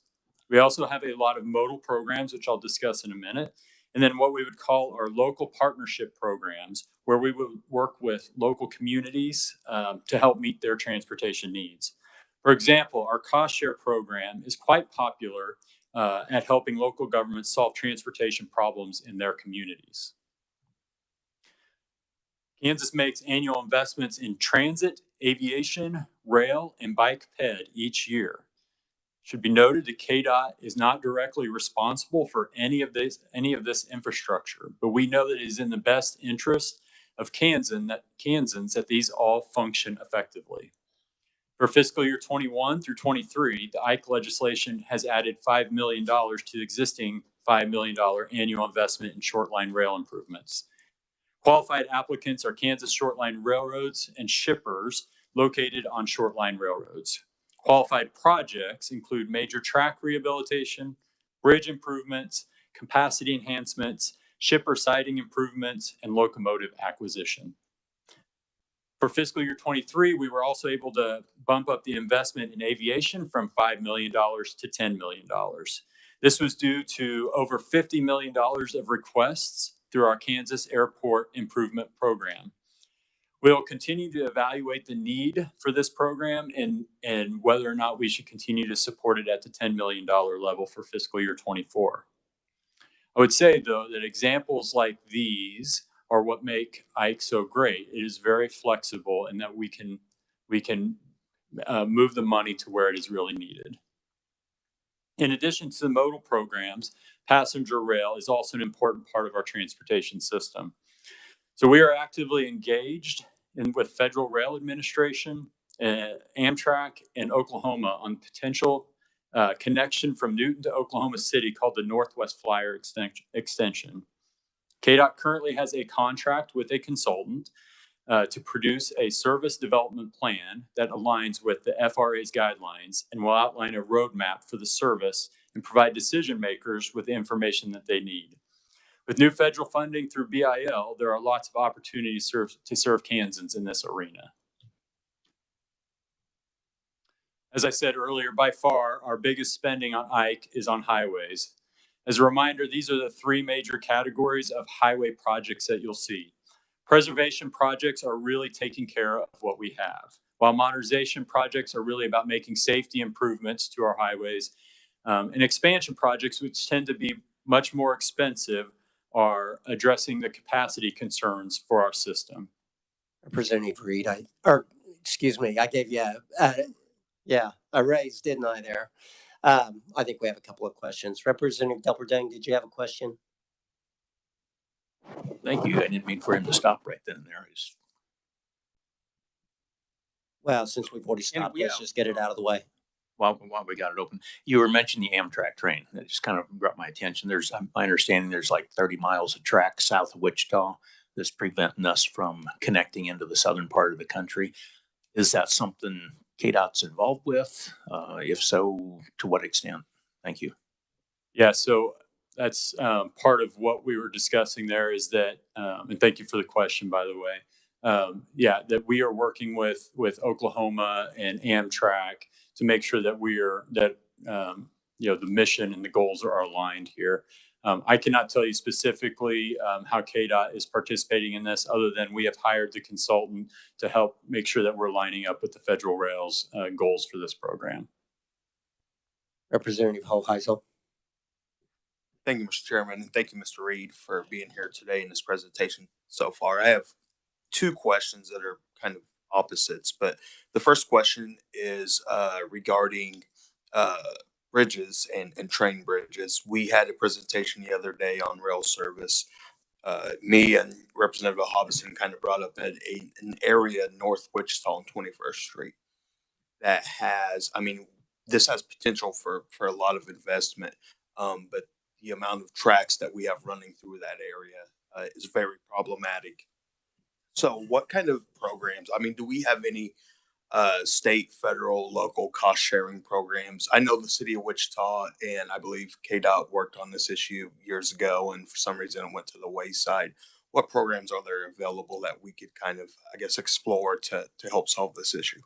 We also have a lot of modal programs, which I'll discuss in a minute. And then what we would call our local partnership programs, where we would work with local communities to help meet their transportation needs. For example, our cost share program is quite popular at helping local governments solve transportation problems in their communities. Kansas makes annual investments in transit, aviation, rail, and bike ped each year. Should be noted that Kdot is not directly responsible for any of this infrastructure, but we know that it is in the best interest of Kansans that these all function effectively. For fiscal year 21 through 23, the IKE legislation has added $5 million to the existing $5 million annual investment in short line rail improvements. Qualified applicants are Kansas short line railroads and shippers located on short line railroads. Qualified projects include major track rehabilitation, bridge improvements, capacity enhancements, shipper siding improvements, and locomotive acquisition. For fiscal year 23, we were also able to bump up the investment in aviation from $5 million to $10 million. This was due to over $50 million of requests through our Kansas Airport Improvement Program. We'll continue to evaluate the need for this program and whether or not we should continue to support it at the $10 million level for fiscal year 24. I would say, though, that examples like these are what make IKE so great. It is very flexible and that we can move the money to where it is really needed. In addition to the modal programs, passenger rail is also an important part of our transportation system. So we are actively engaged with Federal Rail Administration, Amtrak, and Oklahoma on potential connection from Newton to Oklahoma City called the Northwest Flyer Extension. Kdot currently has a contract with a consultant to produce a service development plan that aligns with the FRA's guidelines and will outline a roadmap for the service and provide decision makers with the information that they need. With new federal funding through BIL, there are lots of opportunities to serve Kansans in this arena. As I said earlier, by far, our biggest spending on Ike is on highways. As a reminder, these are the three major categories of highway projects that you'll see. Preservation projects are really taking care of what we have, while modernization projects are really about making safety improvements to our highways. And expansion projects, which tend to be much more expensive, are addressing the capacity concerns for our system. Representative Reed, I gave you a raise, didn't I there? I think we have a couple of questions. Representative Delberding, did you have a question? Thank you. I didn't mean for him to stop right then and there. Well, since we've already stopped, let's just get it out of the way. While we got it open, you were mentioning the Amtrak train. That just kind of brought my attention. There's, my understanding, there's like 30 miles of track south of Wichita that's preventing us from connecting into the southern part of the country. Is that something KDOT's involved with? If so, to what extent? Thank you. Yeah, so that's part of what we were discussing there is that, and thank you for the question, by the way. That we are working with Oklahoma and Amtrak to make sure that the mission and the goals are aligned here. I cannot tell you specifically how KDOT is participating in this, other than we have hired the consultant to help make sure that we're lining up with the Federal Rail's goals for this program. Representative Hoheisel. Thank you, Mr. Chairman, and thank you, Mr. Reed, for being here today in this presentation so far. I have two questions that are kind of opposites, but the first question is regarding bridges and train bridges. We had a presentation the other day on rail service. Me and Representative Hobson kind of brought up an area north Wichita on 21st Street that has, this has potential for a lot of investment, but the amount of tracks that we have running through that area is very problematic. So what kind of programs, do we have any state, federal, local cost sharing programs? I know the city of Wichita and I believe KDOT worked on this issue years ago, and for some reason it went to the wayside. What programs are there available that we could kind of, explore to help solve this issue?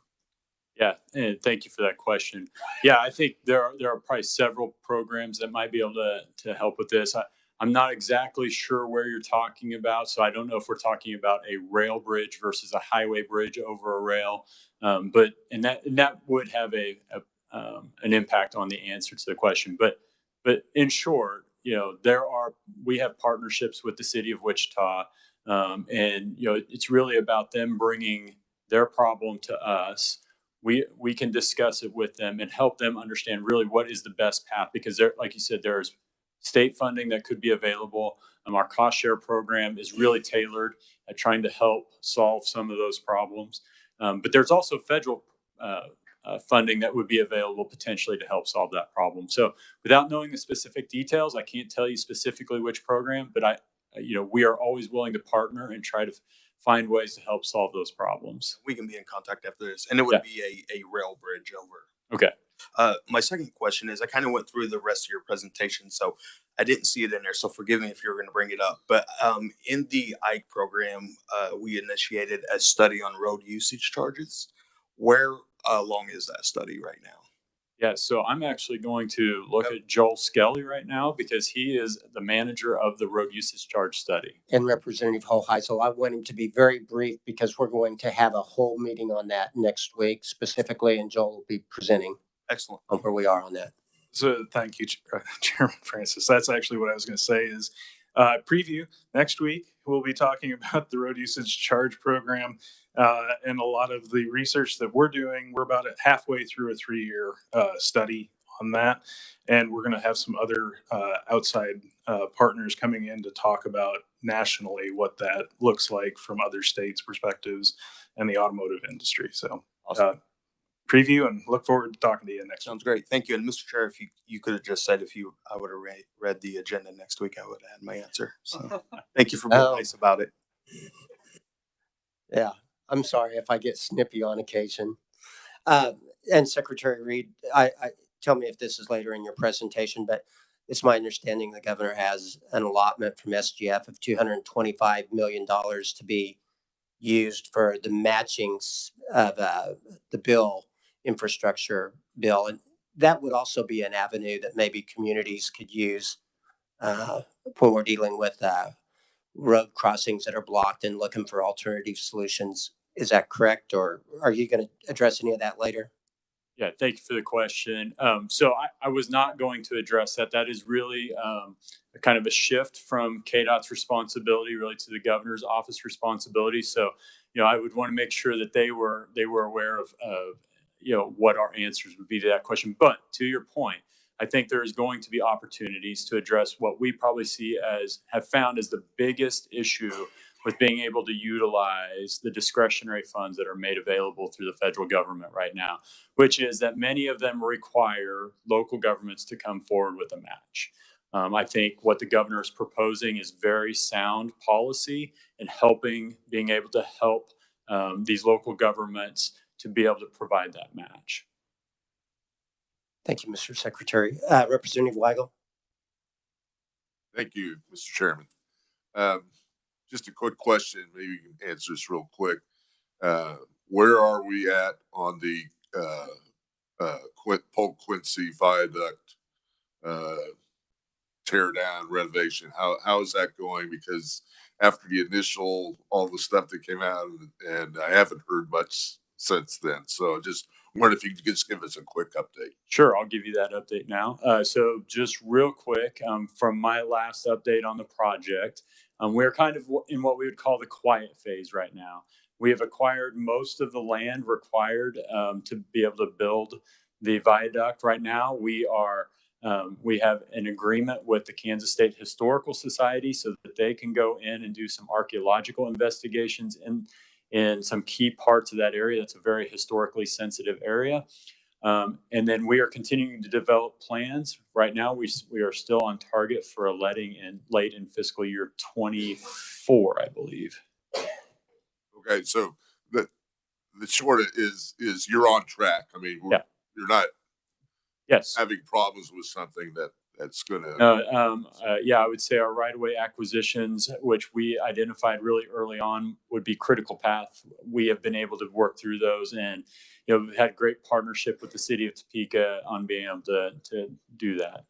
Yeah, and thank you for that question. Yeah, I think there are probably several programs that might be able to help with this. I'm not exactly sure where you're talking about, so I don't know if we're talking about a rail bridge versus a highway bridge over a rail. But that would have an impact on the answer to the question. But in short, we have partnerships with the city of Wichita, and it's really about them bringing their problem to us. We can discuss it with them and help them understand really what is the best path, because like you said, there's state funding that could be available. Our cost share program is really tailored at trying to help solve some of those problems. But there's also federal funding that would be available potentially to help solve that problem. So without knowing the specific details, I can't tell you specifically which program, but we are always willing to partner and try to find ways to help solve those problems. We can be in contact after this, and it would be a rail bridge over. Okay. My second question is, I kind of went through the rest of your presentation, so I didn't see it in there, so forgive me if you're going to bring it up. But in the IKE program, we initiated a study on road usage charges. Where along is that study right now? Yeah, so I'm actually going to look at Joel Skelly right now, because he is the manager of the road usage charge study. And Representative Hoheisel, I want him to be very brief because we're going to have a whole meeting on that next week specifically, and Joel will be presenting. Excellent. On where we are on that. So thank you, Chairman Francis. That's actually what I was going to say is preview next week. We'll be talking about the road usage charge program and a lot of the research that we're doing. We're about halfway through a 3-year study on that. And we're going to have some other outside partners coming in to talk about nationally what that looks like from other states' perspectives and the automotive industry. So awesome. Preview and look forward to talking to you next. Sounds great. Thank you. And Mr. Chair, if you could have just said I would have read the agenda next week, I would have had my answer. So thank you for being nice about it. Yeah, I'm sorry if I get snippy on occasion. And Secretary Reed, I tell me if this is later in your presentation, but it's my understanding the governor has an allotment from SGF of $225 million to be used for the matching of the bill, infrastructure bill. And that would also be an avenue that maybe communities could use when we're dealing with road crossings that are blocked and looking for alternative solutions. Is that correct? Or are you going to address any of that later? Yeah, thank you for the question. So I was not going to address that. That is really a kind of a shift from KDOT's responsibility, really, to the governor's office responsibility. So, I would want to make sure that they were aware of what our answers would be to that question. But to your point, I think there is going to be opportunities to address what we probably have found as the biggest issue with being able to utilize the discretionary funds that are made available through the federal government right now, which is that many of them require local governments to come forward with a match. I think what the governor is proposing is very sound policy and being able to help these local governments to be able to provide that match. Thank you, Mr. Secretary. Representative Weigel. Thank you, Mr. Chairman. Just a quick question. Maybe you can answer this real quick. Where are we at on the Polk Quincy Viaduct tear down renovation? How is that going? Because after the initial, all the stuff that came out, and I haven't heard much since then. So just wonder if you could just give us a quick update. Sure, I'll give you that update now. So just real quick, from my last update on the project, we're kind of in what we would call the quiet phase right now. We have acquired most of the land required to be able to build the viaduct. Right now, we have an agreement with the Kansas State Historical Society so that they can go in and do some archaeological investigations in some key parts of that area. That's a very historically sensitive area. And then we are continuing to develop plans. Right now, we are still on target for a letting late in fiscal year 24, I believe. Okay, so the short is you're on track. I mean, you're not having problems with something that's going to. I would say our right-of-way acquisitions, which we identified really early on, would be critical path. We have been able to work through those, and we've had great partnership with the city of Topeka on being able to do that.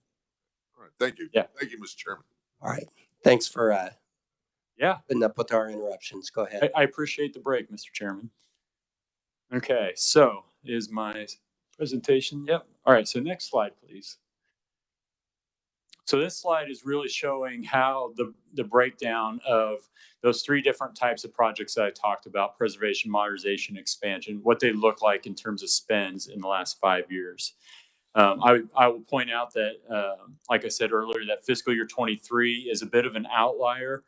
All right, thank you. Yeah, thank you, Mr. Chairman. All right, thanks for putting up with our interruptions. Go ahead. I appreciate the break, Mr. Chairman. Okay, so is my presentation? Yep. All right, so next slide, please. So this slide is really showing how the breakdown of those three different types of projects that I talked about, preservation, modernization, expansion, what they look like in terms of spends in the last 5 years. I will point out that, like I said earlier, that fiscal year 23 is a bit of an outlier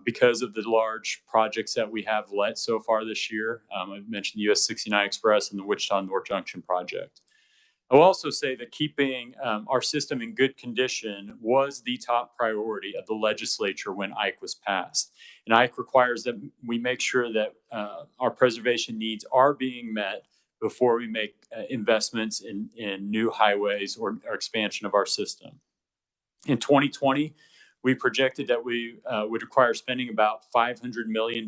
because of the large projects that we have let so far this year. I mentioned the US 69 Express and the Wichita North Junction project. I will also say that keeping our system in good condition was the top priority of the legislature when IKE was passed. And IKE requires that we make sure that our preservation needs are being met before we make investments in new highways or expansion of our system. In 2020, we projected that we would require spending about $500 million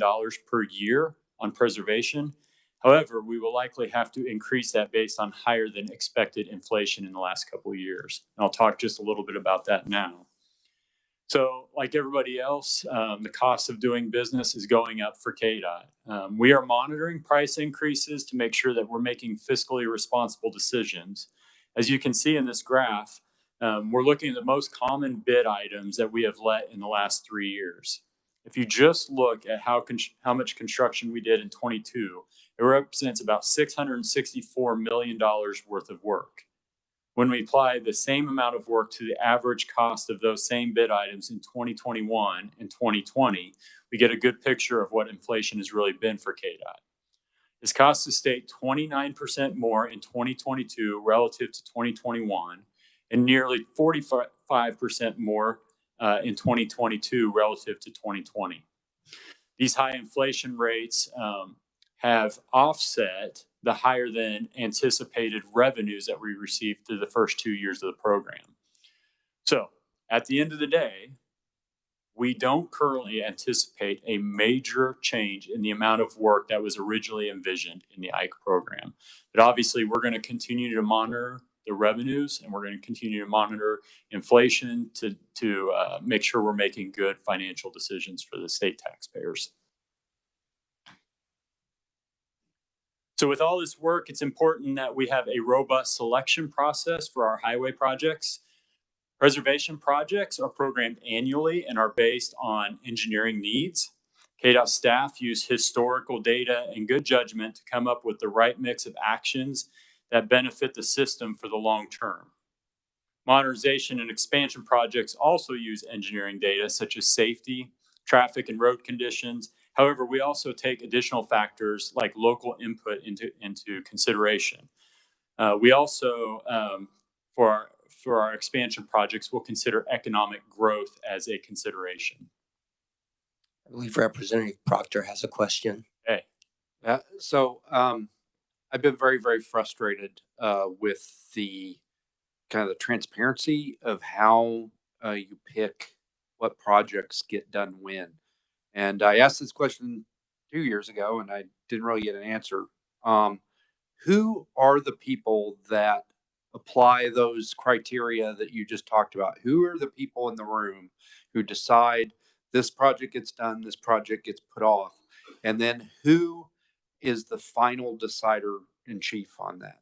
per year on preservation. However, we will likely have to increase that based on higher than expected inflation in the last couple of years. And I'll talk just a little bit about that now. So like everybody else, the cost of doing business is going up for KDOT. We are monitoring price increases to make sure that we're making fiscally responsible decisions. As you can see in this graph, we're looking at the most common bid items that we have let in the last 3 years. If you just look at how much construction we did in 22, it represents about $664 million worth of work. When we apply the same amount of work to the average cost of those same bid items in 2021 and 2020, we get a good picture of what inflation has really been for KDOT. This cost the state 29% more in 2022 relative to 2021, and nearly 45% more in 2022 relative to 2020. These high inflation rates have offset the higher than anticipated revenues that we received through the first 2 years of the program. So at the end of the day, we don't currently anticipate a major change in the amount of work that was originally envisioned in the IKE program. But obviously, we're going to continue to monitor the revenues, and we're going to continue to monitor inflation to make sure we're making good financial decisions for the state taxpayers. So with all this work, it's important that we have a robust selection process for our highway projects. Preservation projects are programmed annually and are based on engineering needs. Kdot staff use historical data and good judgment to come up with the right mix of actions that benefit the system for the long term. Modernization and expansion projects also use engineering data such as safety, traffic, and road conditions. However, we also take additional factors like local input into consideration. We also, for our expansion projects, we'll consider economic growth as a consideration. I believe Representative Proctor has a question. Okay. So I've been very, very frustrated with the kind of the transparency of how you pick what projects get done when. And I asked this question 2 years ago, and I didn't really get an answer. Who are the people that apply those criteria that you just talked about? Who are the people in the room who decide this project gets done, this project gets put off? And then who is the final decider in chief on that?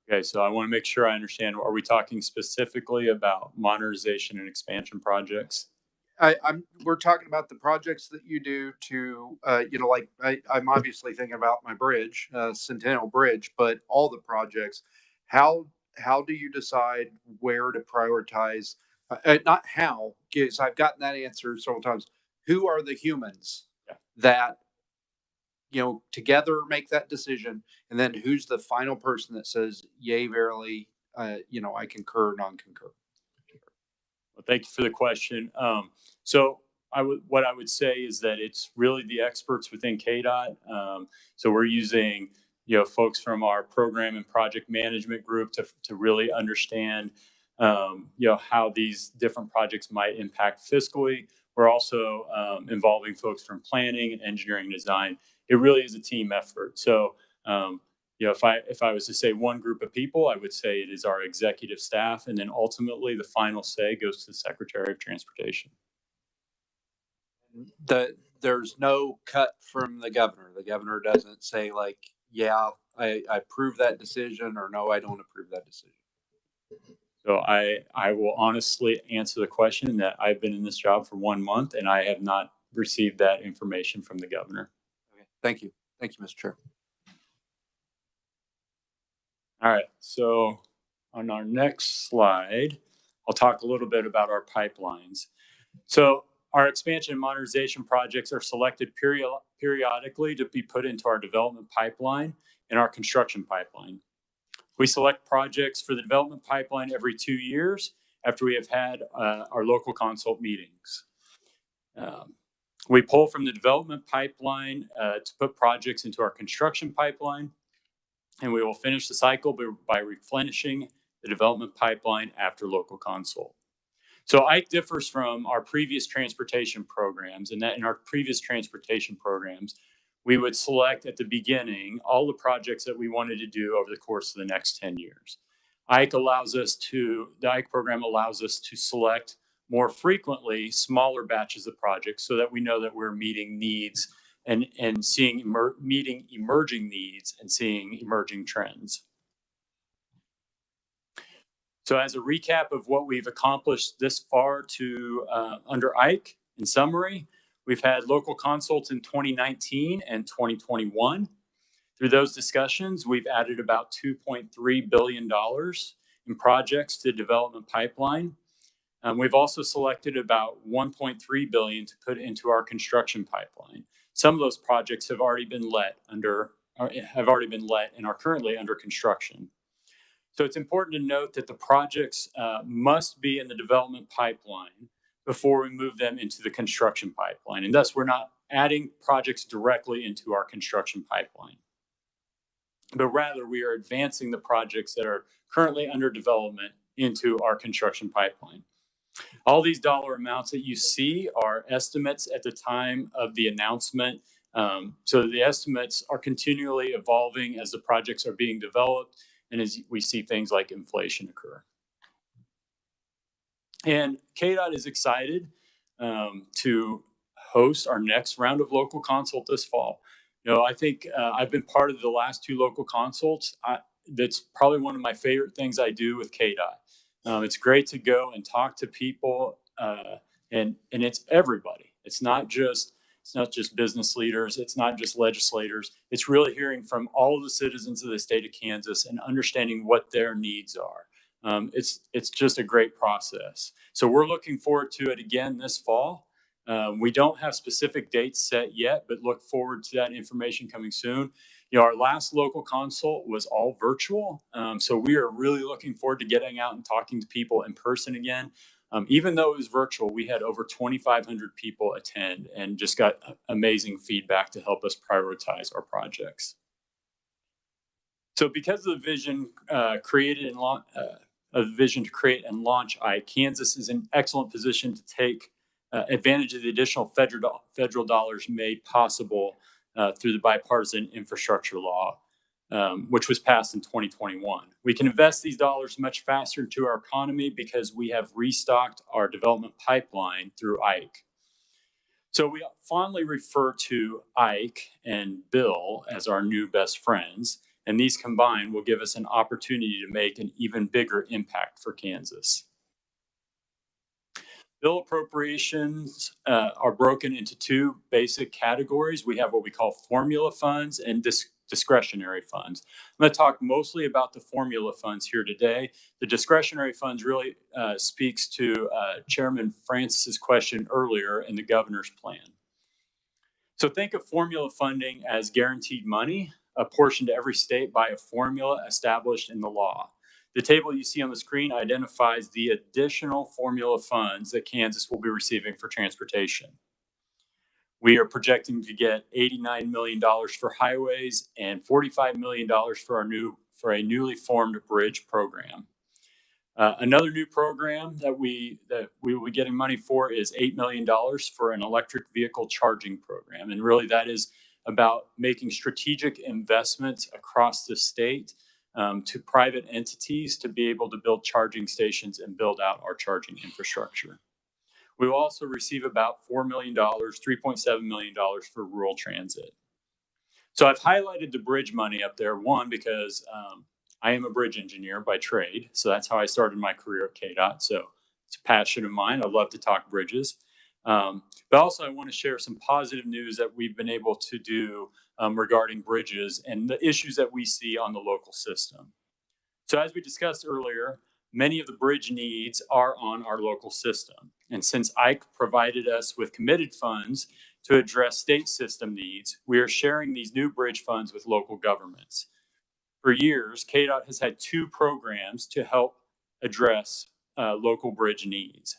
Okay, so I want to make sure I understand. Are we talking specifically about modernization and expansion projects? We're talking about the projects that you do to, like I'm obviously thinking about my bridge, Centennial Bridge, but all the projects. How do you decide where to prioritize? Not how, because I've gotten that answer several times. Who are the humans that together make that decision, and then who's the final person that says, "Yay, verily, I concur, non-concur." Well, thank you for the question. So what I would say is that it's really the experts within KDOT. So we're using folks from our program and project management group to really understand how these different projects might impact fiscally. We're also involving folks from planning and engineering design. It really is a team effort. So if I was to say one group of people, I would say it is our executive staff, and then ultimately the final say goes to the Secretary of Transportation. There's no cut from the governor. The governor doesn't say like, "Yeah, I approve that decision," or "No, I don't approve that decision." So I will honestly answer the question that I've been in this job for 1 month, and I have not received that information from the governor. Okay, thank you, Mr. Chair. All right, so on our next slide, I'll talk a little bit about our pipelines. So our expansion and modernization projects are selected periodically to be put into our development pipeline and our construction pipeline. We select projects for the development pipeline every 2 years after we have had our local consult meetings. We pull from the development pipeline to put projects into our construction pipeline, and we will finish the cycle by replenishing the development pipeline after local consult. So IKE differs from our previous transportation programs, and that in our previous transportation programs, we would select at the beginning all the projects that we wanted to do over the course of the next 10 years. The IKE program allows us to select more frequently smaller batches of projects so that we know that we're meeting needs and meeting emerging needs and seeing emerging trends. So as a recap of what we've accomplished this far under IKE, in summary, we've had local consults in 2019 and 2021. Through those discussions, we've added about $2.3 billion in projects to the development pipeline. We've also selected about $1.3 billion to put into our construction pipeline. Some of those projects have already been let and are currently under construction. So it's important to note that the projects must be in the development pipeline before we move them into the construction pipeline. And thus, we're not adding projects directly into our construction pipeline, but rather we are advancing the projects that are currently under development into our construction pipeline. All these dollar amounts that you see are estimates at the time of the announcement. So the estimates are continually evolving as the projects are being developed and as we see things like inflation occur. And Kdot is excited to host our next round of local consult this fall. I think I've been part of the last 2 local consults. That's probably one of my favorite things I do with Kdot. It's great to go and talk to people, and it's everybody. It's not just business leaders. It's not just legislators. It's really hearing from all of the citizens of the state of Kansas and understanding what their needs are. It's just a great process. So we're looking forward to it again this fall. We don't have specific dates set yet, but look forward to that information coming soon. Our last local consult was all virtual. So we are really looking forward to getting out and talking to people in person again. Even though it was virtual, we had over 2,500 people attend and just got amazing feedback to help us prioritize our projects. So because of the vision to create and launch IKE, Kansas is in excellent position to take advantage of the additional federal dollars made possible through the bipartisan infrastructure law, which was passed in 2021. We can invest these dollars much faster into our economy because we have restocked our development pipeline through IKE. So we fondly refer to IKE and Bill as our new best friends, and these combined will give us an opportunity to make an even bigger impact for Kansas. Bill appropriations are broken into 2 basic categories. We have what we call formula funds and discretionary funds. I'm going to talk mostly about the formula funds here today. The discretionary funds really speaks to Chairman Francis's question earlier in the governor's plan. So think of formula funding as guaranteed money, apportioned to every state by a formula established in the law. The table you see on the screen identifies the additional formula funds that Kansas will be receiving for transportation. We are projecting to get $89 million for highways and $45 million for a newly formed bridge program. Another new program that we will be getting money for is $8 million for an electric vehicle charging program. And really that is about making strategic investments across the state to private entities to be able to build charging stations and build out our charging infrastructure. We will also receive about $4 million, $3.7 million for rural transit. So I've highlighted the bridge money up there, one, because I am a bridge engineer by trade. So that's how I started my career at Kdot. So it's a passion of mine. I love to talk bridges. But also I want to share some positive news that we've been able to do regarding bridges and the issues that we see on the local system. So as we discussed earlier, many of the bridge needs are on our local system. And since IKE provided us with committed funds to address state system needs, we are sharing these new bridge funds with local governments. For years, Kdot has had 2 programs to help address local bridge needs.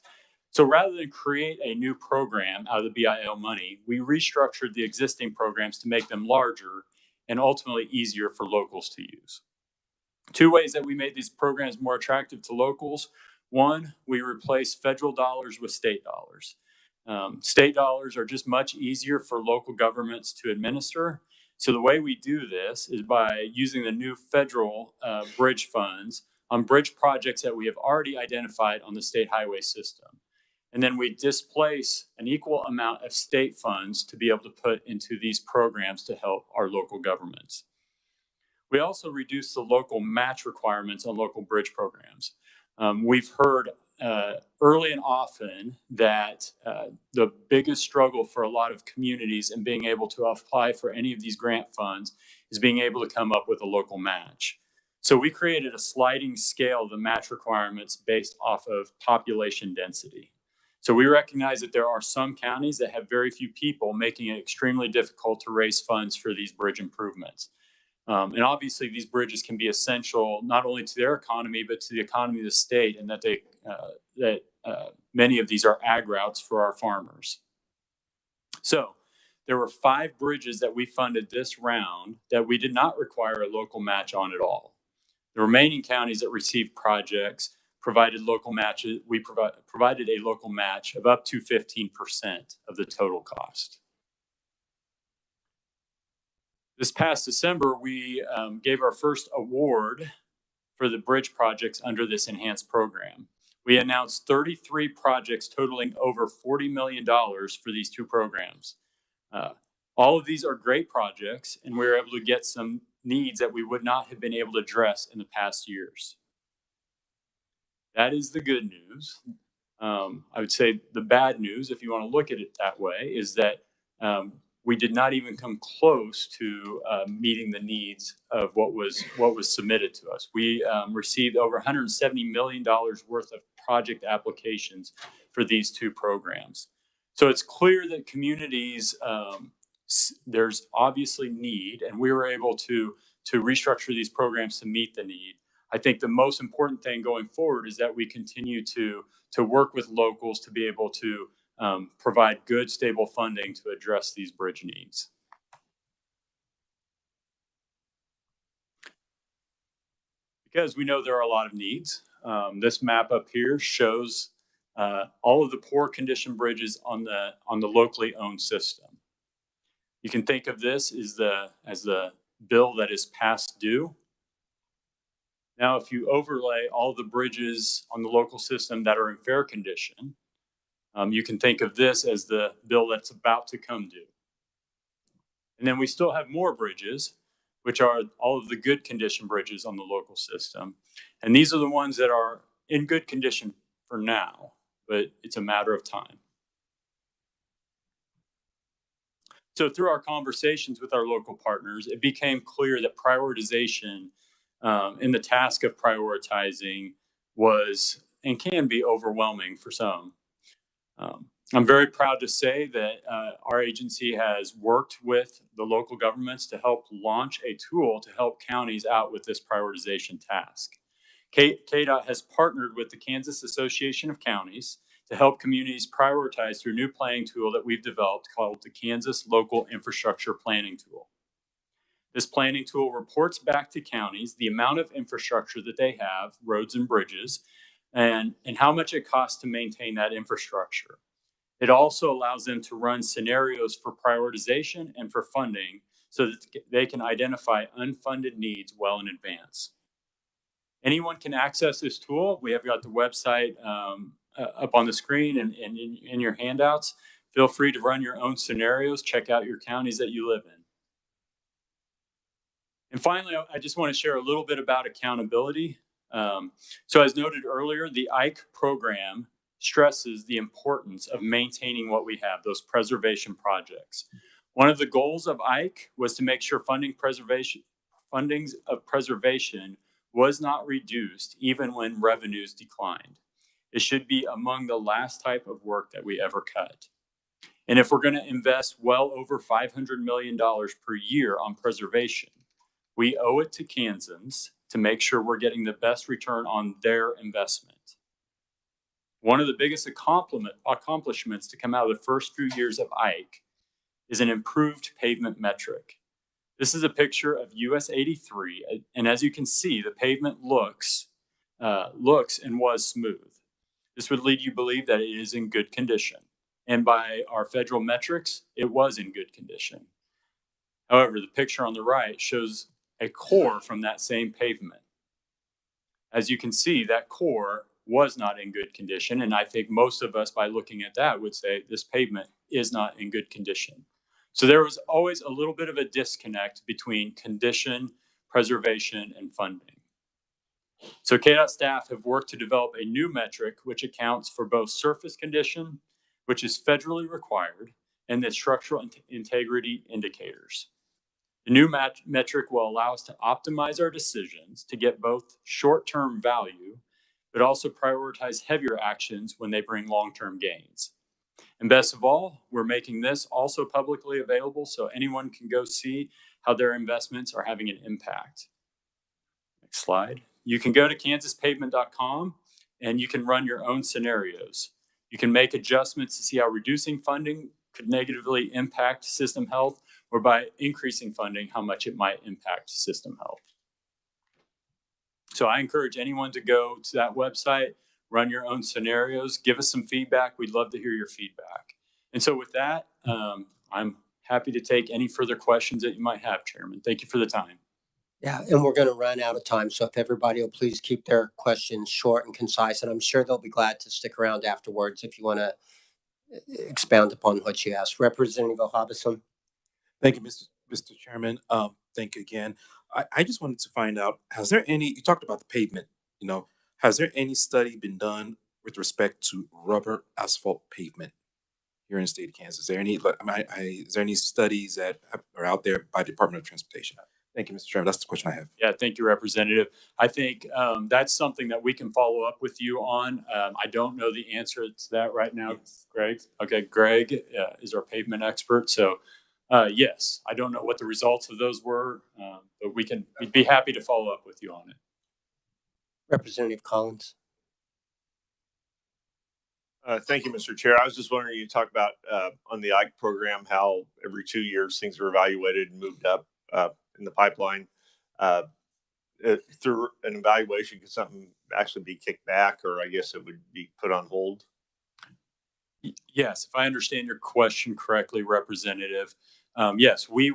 So rather than create a new program out of the BIL money, we restructured the existing programs to make them larger and ultimately easier for locals to use. 2 ways that we made these programs more attractive to locals. One, we replaced federal dollars with state dollars. State dollars are just much easier for local governments to administer. So the way we do this is by using the new federal bridge funds on bridge projects that we have already identified on the state highway system. And then we displace an equal amount of state funds to be able to put into these programs to help our local governments. We also reduce the local match requirements on local bridge programs. We've heard early and often that the biggest struggle for a lot of communities in being able to apply for any of these grant funds is being able to come up with a local match. So we created a sliding scale of the match requirements based off of population density. So we recognize that there are some counties that have very few people, making it extremely difficult to raise funds for these bridge improvements. And obviously these bridges can be essential not only to their economy, but to the economy of the state, and that many of these are ag routes for our farmers. So there were 5 bridges that we funded this round that we did not require a local match on at all. The remaining counties that received projects provided local matches. We provided a local match of up to 15% of the total cost. This past December, we gave our first award for the bridge projects under this enhanced program. We announced 33 projects totaling over $40 million for these two programs. All of these are great projects, and we were able to get some needs that we would not have been able to address in the past years. That is the good news. I would say the bad news, if you want to look at it that way, is that we did not even come close to meeting the needs of what was submitted to us. We received over $170 million worth of project applications for these two programs. So it's clear that communities, there's obviously need, and we were able to restructure these programs to meet the need. I think the most important thing going forward is that we continue to work with locals to be able to provide good, stable funding to address these bridge needs. Because we know there are a lot of needs, this map up here shows all of the poor condition bridges on the locally owned system. You can think of this as the bill that is past due. Now, if you overlay all the bridges on the local system that are in fair condition, you can think of this as the bill that's about to come due. And then we still have more bridges, which are all of the good condition bridges on the local system. And these are the ones that are in good condition for now, but it's a matter of time. So through our conversations with our local partners, it became clear that prioritization in the task of prioritizing was and can be overwhelming for some. I'm very proud to say that our agency has worked with the local governments to help launch a tool to help counties out with this prioritization task. Kdot has partnered with the Kansas Association of Counties to help communities prioritize through a new planning tool that we've developed called the Kansas Local Infrastructure Planning Tool. This planning tool reports back to counties the amount of infrastructure that they have, roads and bridges, and how much it costs to maintain that infrastructure. It also allows them to run scenarios for prioritization and for funding so that they can identify unfunded needs well in advance. Anyone can access this tool. We have got the website up on the screen and in your handouts. Feel free to run your own scenarios, check out your counties that you live in. And finally, I just want to share a little bit about accountability. So as noted earlier, the IKE program stresses the importance of maintaining what we have, those preservation projects. One of the goals of IKE was to make sure fundings of preservation was not reduced even when revenues declined. It should be among the last type of work that we ever cut. And if we're going to invest well over $500 million per year on preservation, we owe it to Kansans to make sure we're getting the best return on their investment. One of the biggest accomplishments to come out of the first few years of IKE is an improved pavement metric. This is a picture of US 83, and as you can see, the pavement looks and was smooth. This would lead you to believe that it is in good condition. And by our federal metrics, it was in good condition. However, the picture on the right shows a core from that same pavement. As you can see, that core was not in good condition. And I think most of us, by looking at that, would say this pavement is not in good condition. So there was always a little bit of a disconnect between condition, preservation, and funding. So Kdot staff have worked to develop a new metric which accounts for both surface condition, which is federally required, and the structural integrity indicators. The new metric will allow us to optimize our decisions to get both short-term value, but also prioritize heavier actions when they bring long-term gains. And best of all, we're making this also publicly available so anyone can go see how their investments are having an impact. Next slide. You can go to kansaspavement.com and you can run your own scenarios. You can make adjustments to see how reducing funding could negatively impact system health, or by increasing funding, how much it might impact system health. So I encourage anyone to go to that website, run your own scenarios, give us some feedback. We'd love to hear your feedback. And so with that, I'm happy to take any further questions that you might have, Chairman. Thank you for the time. Yeah, and we're going to run out of time. So if everybody will please keep their questions short and concise, and I'm sure they'll be glad to stick around afterwards if you want to expound upon what you asked. Representative Hobson. Thank you, Mr. Chairman. Thank you again. I just wanted to find out, has there any, you talked about the pavement, has there any study been done with respect to rubber asphalt pavement here in the state of Kansas? Is there any, is there any studies that are out there by the Department of Transportation? Thank you, Mr. Chairman. That's the question I have. Yeah, thank you, Representative. I think that's something that we can follow up with you on. I don't know the answer to that right now, yes. Greg. Okay, Greg is our pavement expert. So yes, I don't know what the results of those were, but we'd be happy to follow up with you on it. Representative Collins. Thank you, Mr. Chair. I was just wondering, you talked about on the IKE program, how every 2 years things are evaluated and moved up in the pipeline. Through an evaluation, could something actually be kicked back, or I guess it would be put on hold? Yes, if I understand your question correctly, Representative, yes, we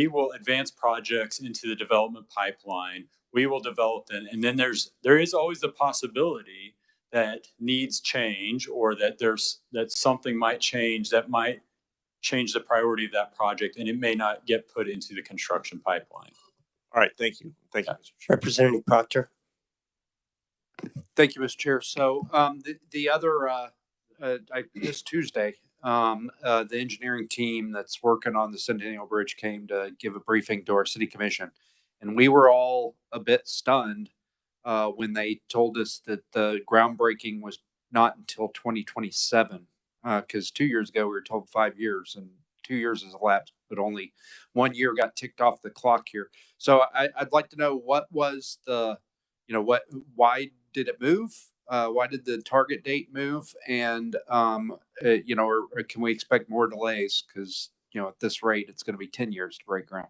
will advance projects into the development pipeline. We will develop them, and then there is always the possibility that needs change, or that something might change that might change the priority of that project, and it may not get put into the construction pipeline. All right, thank you. Thank you, Mr. Chair. Representative Proctor. Thank you, Mr. Chair. So the other, this Tuesday, the engineering team that's working on the Centennial Bridge came to give a briefing to our city commission. And we were all a bit stunned when they told us that the groundbreaking was not until 2027. Because 2 years ago, we were told 5 years, and 2 years has elapsed, but only 1 year got ticked off the clock here. So I'd like to know, what was the, why did it move? Why did the target date move? And, or can we expect more delays? Because, at this rate, it's going to be 10 years to break ground.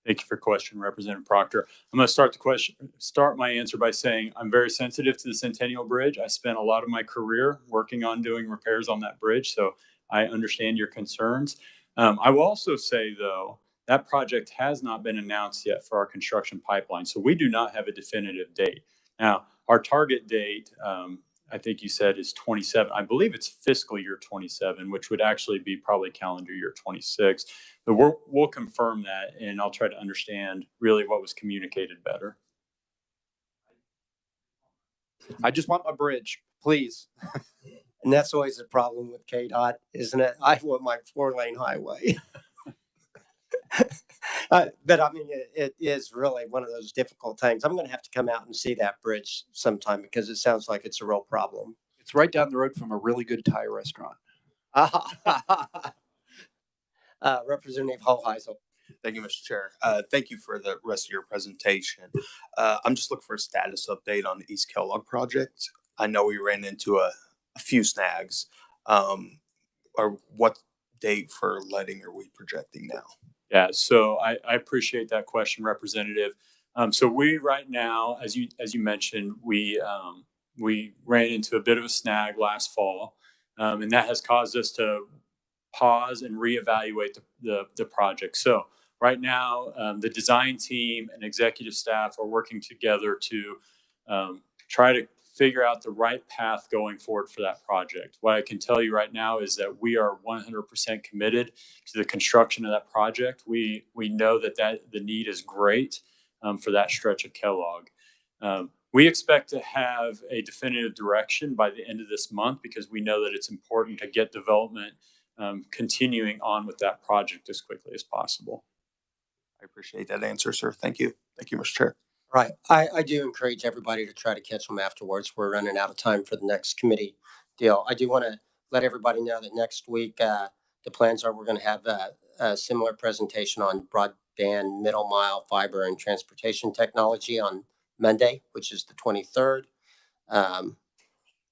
Thank you for your question, Representative Proctor. I'm going to start my answer by saying I'm very sensitive to the Centennial Bridge. I spent a lot of my career working on doing repairs on that bridge, so I understand your concerns. I will also say, though, that project has not been announced yet for our construction pipeline, so we do not have a definitive date. Now, our target date, I think you said, is 27. I believe it's fiscal year 27, which would actually be probably calendar year 26. But we'll confirm that, and I'll try to understand really what was communicated better. I just want my bridge, please. And that's always a problem with Kdot, isn't it? I want my 4-lane highway. But I mean, it is really one of those difficult things. I'm going to have to come out and see that bridge sometime, because it sounds like it's a real problem. It's right down the road from a really good Thai restaurant. Representative Hoheisel. Thank you, Mr. Chair. Thank you for the rest of your presentation. I'm just looking for a status update on the East Kellogg project. I know we ran into a few snags. Or what date for letting are we projecting now? Yeah, so I appreciate that question, Representative. So we right now, as you mentioned, we ran into a bit of a snag last fall, and that has caused us to pause and reevaluate the project. So right now, the design team and executive staff are working together to try to figure out the right path going forward for that project. What I can tell you right now is that we are 100% committed to the construction of that project. We know that the need is great for that stretch of Kellogg. We expect to have a definitive direction by the end of this month, because we know that it's important to get development continuing on with that project as quickly as possible. I appreciate that answer, sir. Thank you. Thank you, Mr. Chair. Right. I do encourage everybody to try to catch them afterwards. We're running out of time for the next committee deal. I do want to let everybody know that next week, the plans are we're going to have a similar presentation on broadband, middle mile, fiber, and transportation technology on Monday, which is the 23rd.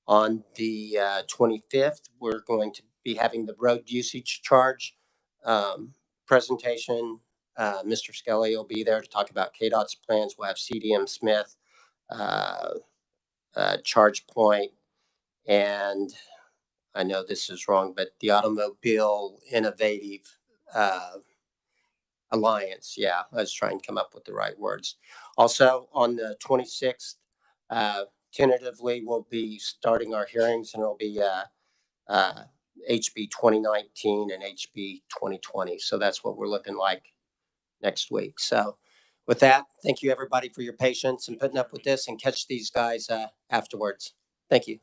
On the 25th, we're going to be having the road usage charge presentation Mr. Skelly will be there to talk about KDOT's plans. We'll have CDM Smith, Charge Point, and I know this is wrong, but the Automobile Innovative Alliance. Yeah, I was trying to come up with the right words. Also, on the 26th, tentatively, we'll be starting our hearings, and it'll be HB 2019 and HB 2020. So that's what we're looking like next week. So with that, thank you everybody for your patience and putting up with this, and catch these guys afterwards. Thank you.